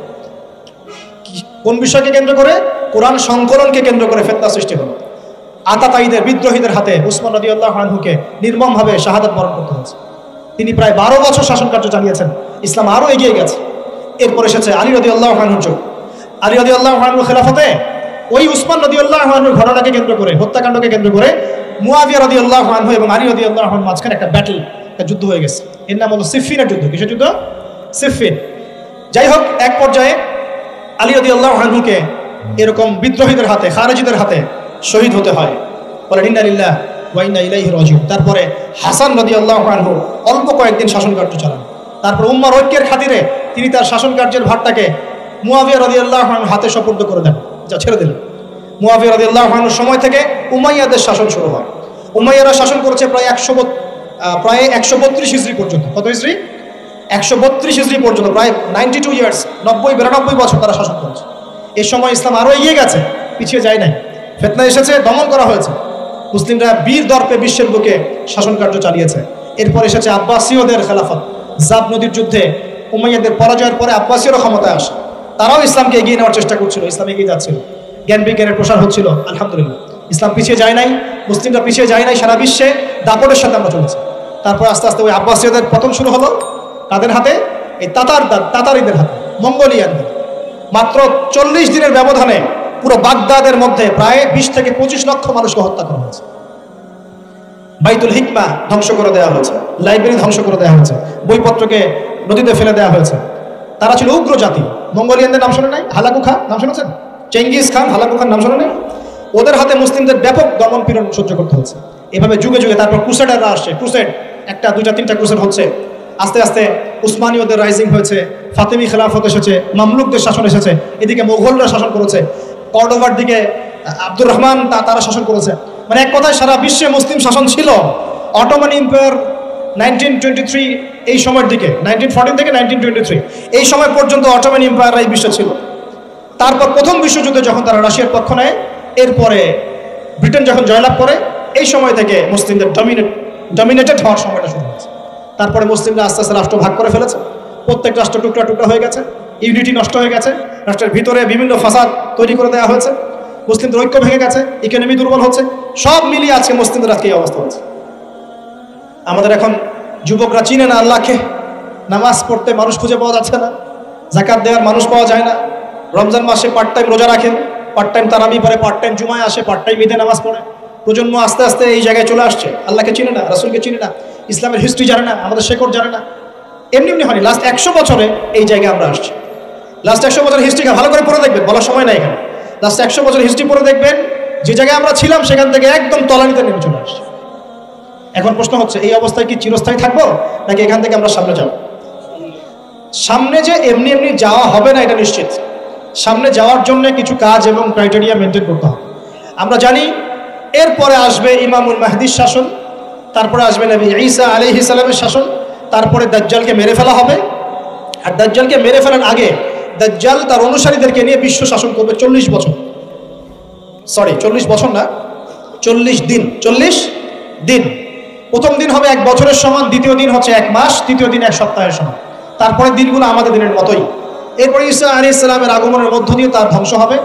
কোন বিষয়কে কেন্দ্র করে? কোরআন সংকলনকে কেন্দ্র করে ফিতনা সৃষ্টি হলো। আতাতায়ীদের, বিদ্রোহীদের হাতে উসমান রাদিয়াল্লাহু আনহুকে নির্মমভাবে শাহাদাত বরণ করতে হয়েছে। তিনি প্রায় 12 বছর শাসন কার্য চালিয়েছেন। ইসলাম আরো এগিয়ে গেছে। এরপর এসেছে আলী রাদিয়াল্লাহু আনহুর যুগ। আলী রাদিয়াল্লাহু আনহুর খেলাফতে ওই উসমান রাদিয়াল্লাহু আনহুর ঘটনাকে কেন্দ্র করে, হত্যাকাণ্ডকে কেন্দ্র করে মুয়াবিয়া রাদিয়াল্লাহু আনহু এবং আলী রাদিয়াল্লাহু আনহুর মাঝখানে একটা ব্যাটল, একটা যুদ্ধ হয়ে গেছে। এর নাম হলো সিফফিনের যুদ্ধ। কিসের যুদ্ধ? সিফফিন। যাই হোক, এক পর্যায়ে আলী রাদিয়াল্লাহু আনহুকে এরকম বিদ্রোহীদের হাতে, খারেজিদের হাতে শহীদ হতে হয়। বলেন ইন্না লিল্লাহি ওয়া ইন্না ইলাইহি রাজিউন। তারপরে হাসান রাদিয়াল্লাহু আনহু অল্প কয়েকদিন শাসন কার্য চালান। তারপর উম্মার ঐক্যের খাতিরে তিনি তার শাসন কার্যের ভারটাকে মুয়াবিয়া রাদিয়াল্লাহু আনহুর হাতে সুপুর্দ করে দেন, যা ছেড়ে দিলেন। মুয়াবিয়া রাদিয়াল্লাহু আনহুর সময় থেকে উমাইয়াদের শাসন শুরু হয়। উমাইয়ারা শাসন করেছে প্রায় 132 হিজরি পর্যন্ত। কত হিজরি? 132 হিজরি পর্যন্ত, প্রায় 92 ইয়ার্স, 92 বছর তারা শাসন করেছে। এই সময় ইসলাম আরো এগিয়ে গেছে, পিছিয়ে যায় নাই। ফিতনা এসেছে, দমন করা হয়েছে। মুসলিমরা বীর দর্পে বিশ্বের বুকে শাসন কার্য চালিয়েছে। এরপর এসেছে আব্বাসীয়দের খেলাফত। জাব নদীর যুদ্ধে উমাইয়াদের পরাজয়ের পরে আব্বাসীয়রা ক্ষমতায় আসে। তারাও ইসলামকে এগিয়ে নেওয়ার চেষ্টা করছিল, ইসলাম এগিয়ে যাচ্ছিল, জ্ঞান বিজ্ঞানের প্রসার হচ্ছিল। আলহামদুলিল্লাহ, ইসলাম পিছিয়ে যায় নাই, মুসলিমরা পিছিয়ে যায় নাই, সারা বিশ্বে দাপটের সাথে আমরা চলেছি। তারপর আস্তে আস্তে ওই আব্বাসীয়দের পতন শুরু হলো। কাদের হাতে? এই তাতারিদের হাতে, মঙ্গোলিয়ানদের। মাত্র 40 দিনের ব্যবধানে পুরো বাগদাদের মধ্যে প্রায় 20 থেকে 25 লক্ষ মানুষকে হত্যা করা হয়েছে। বাইতুল হিকমা ধ্বংস করে দেওয়া হয়েছে, লাইব্রেরি ধ্বংস করে দেওয়া হয়েছে, বইপত্রকে নদীতে ফেলে দেওয়া হয়েছে। তারা ছিল উগ্র জাতি। মঙ্গোলিয়ানদের নাম শোনে নাই? হালাকু খান নাম শুনেছেন? চেঙ্গিস খান, হালাকু খান নাম শোনে নাই? ওদের হাতে মুসলিমদের ব্যাপক দমন পীড়ন সহ্য করতে হচ্ছে। এভাবে যুগে যুগে তারপর ক্রুসেডাররা আসছে। ক্রুসেড, 1টা 2টা 3টা ক্রুসেড হচ্ছে। আস্তে আস্তে উসমানীয়দের রাইজিং হয়েছে, ফাতেমি খেলাফত এসেছে, মামলুকদের শাসন এসেছে, এদিকে মোগলরা শাসন করেছে, কর্ডোভার দিকে আব্দুর রহমান তারা শাসন করেছে। মানে এক কথায় সারা বিশ্বে মুসলিম শাসন ছিল। অটোমান এম্পায়ার 1923 এই সময়ের দিকে, 1914 থেকে 1923 এই সময় পর্যন্ত অটোমান এম্পায়ার এই বিশ্ব ছিল। তারপর প্রথম বিশ্বযুদ্ধে যখন তারা রাশিয়ার পক্ষ নেয়, এরপরে ব্রিটেন যখন জয়লাভ করে, এই সময় থেকে মুসলিমদের ডমিনেটেড হওয়ার সময়টা শুরু হয়েছে। তারপরে মুসলিমরা আস্তে আস্তে রাষ্ট্র ভাগ করে ফেলেছে। প্রত্যেক রাষ্ট্র টুকরা টুকরা হয়ে গেছে, ইউনিটি নষ্ট হয়ে গেছে, রাষ্ট্রের ভিতরে বিভিন্ন ফাসাদ তৈরি করে দেওয়া হয়েছে, মুসলিমদের ঐক্য ভেঙে গেছে, ইকোনমি দুর্বল হচ্ছে। সব মিলিয়ে আজকে মুসলিমদের আজকে এই অবস্থা হচ্ছে। আমাদের এখন যুবকরা চিনে না আল্লাহকে, নামাজ পড়তে মানুষ খুঁজে পাওয়া যাচ্ছে না, যাকাত দেওয়ার মানুষ পাওয়া যায় না। রমজান মাসে পার্ট টাইম রোজা রাখেন, পার্ট টাইম তারাবি পড়ে, পার্ট টাইম জুমায় আসে, পার্ট টাইম ঈদে নামাজ পড়ে। প্রজন্ম আস্তে আস্তে এই জায়গায় চলে আসছে। আল্লাহকে চিনে না, রাসূলকে চিনে না, ইসলামের হিস্ট্রি জানে না, আমাদের শেকড় জানে না। এমনি এমনি হয়নি, লাস্ট 100 বছরে এই জায়গায় আমরা আসছি। লাস্ট 100 বছরের হিস্ট্রি ভালো করে পড়ে দেখবেন, বলার সময় নাই এখানে। লাস্ট 100 বছরের হিস্ট্রি পড়ে দেখবেন, যে জায়গায় আমরা ছিলাম সেখান থেকে একদম তলানিতে নেমে চলে আসছে। এখন প্রশ্ন হচ্ছে, এই অবস্থায় কি চিরস্থায়ী থাকবো, নাকি এখান থেকে আমরা সামনে যাব? সামনে যে এমনি এমনি যাওয়া হবে না এটা নিশ্চিত। সামনে যাওয়ার জন্য কিছু কাজ এবং ক্রাইটেরিয়া মেনটেন করতে হবে। আমরা জানি এরপরে আসবে ইমামুল মাহদির শাসন, তারপরে আসবে নবী ঈসা আলাইহিস সালামের শাসন, তারপরে দাজ্জালকে মেরে ফেলা হবে। আর দাজ্জালকে মেরে ফেলার আগে দাজ্জাল তার অনুসারীদেরকে নিয়ে বিশ্ব শাসন করবে 40 বছর। সরি, 40 বছর না, 40 দিন। 40 দিন। প্রথম দিন হবে 1 বছরের সমান, দ্বিতীয় দিন হচ্ছে 1 মাস, তৃতীয় দিন 1 সপ্তাহের সমান। তারপরে দিনগুলো আমাদের দিনের মতোই। এরপর ঈসা আলাইহিস সালামের আগমনের মধ্য দিয়ে তার ধ্বংস হবে।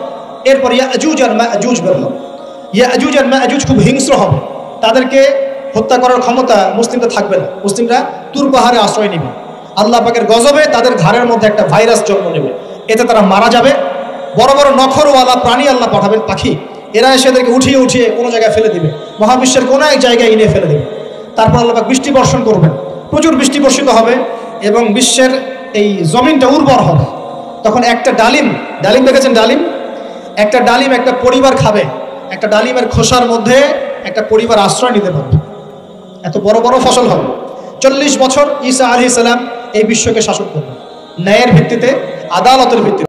এরপর ইয়াজুজ আর মাজুজ বের হবে। ইয়াজুজ আর মাজুজ খুব হিংস্র হবে, তাদেরকে হত্যা করার ক্ষমতা মুসলিমদের থাকবে না। মুসলিমরা তুর পাহাড়ে আশ্রয় নেবে। আল্লাহ পাকের গজবে তাদের ঘাড়ের মধ্যে একটা ভাইরাস জন্ম নেবে, এতে তারা মারা যাবে। বড় বড় নখরওয়ালা প্রাণী আল্লাহ পাঠাবেন, পাখি, এরা এসে এদেরকে উঠিয়ে উঠিয়ে কোনো জায়গায় ফেলে দিবে, মহাবিশ্বের কোনো এক জায়গায় এনে ফেলে দেবে। তারপর আল্লাহ পাক বৃষ্টি বর্ষণ করবেন, প্রচুর বৃষ্টি বর্ষিত হবে এবং বিশ্বের এই জমিনটা উর্বর হবে। তখন একটা ডালিম দেখেছেন? ডালিম, একটা ডালিম একটা পরিবার খাবে। একটা ডালিমের খোসার মধ্যে একটা পরিবার আশ্রয় নিতে পারবে। এত বড় বড় ফসল হবে। 40 বছর ঈসা আলাইহিস সালাম এই বিশ্বকে শাসন করবেন, ন্যায়ের ভিত্তিতে, আদালতের ভিত্তিতে।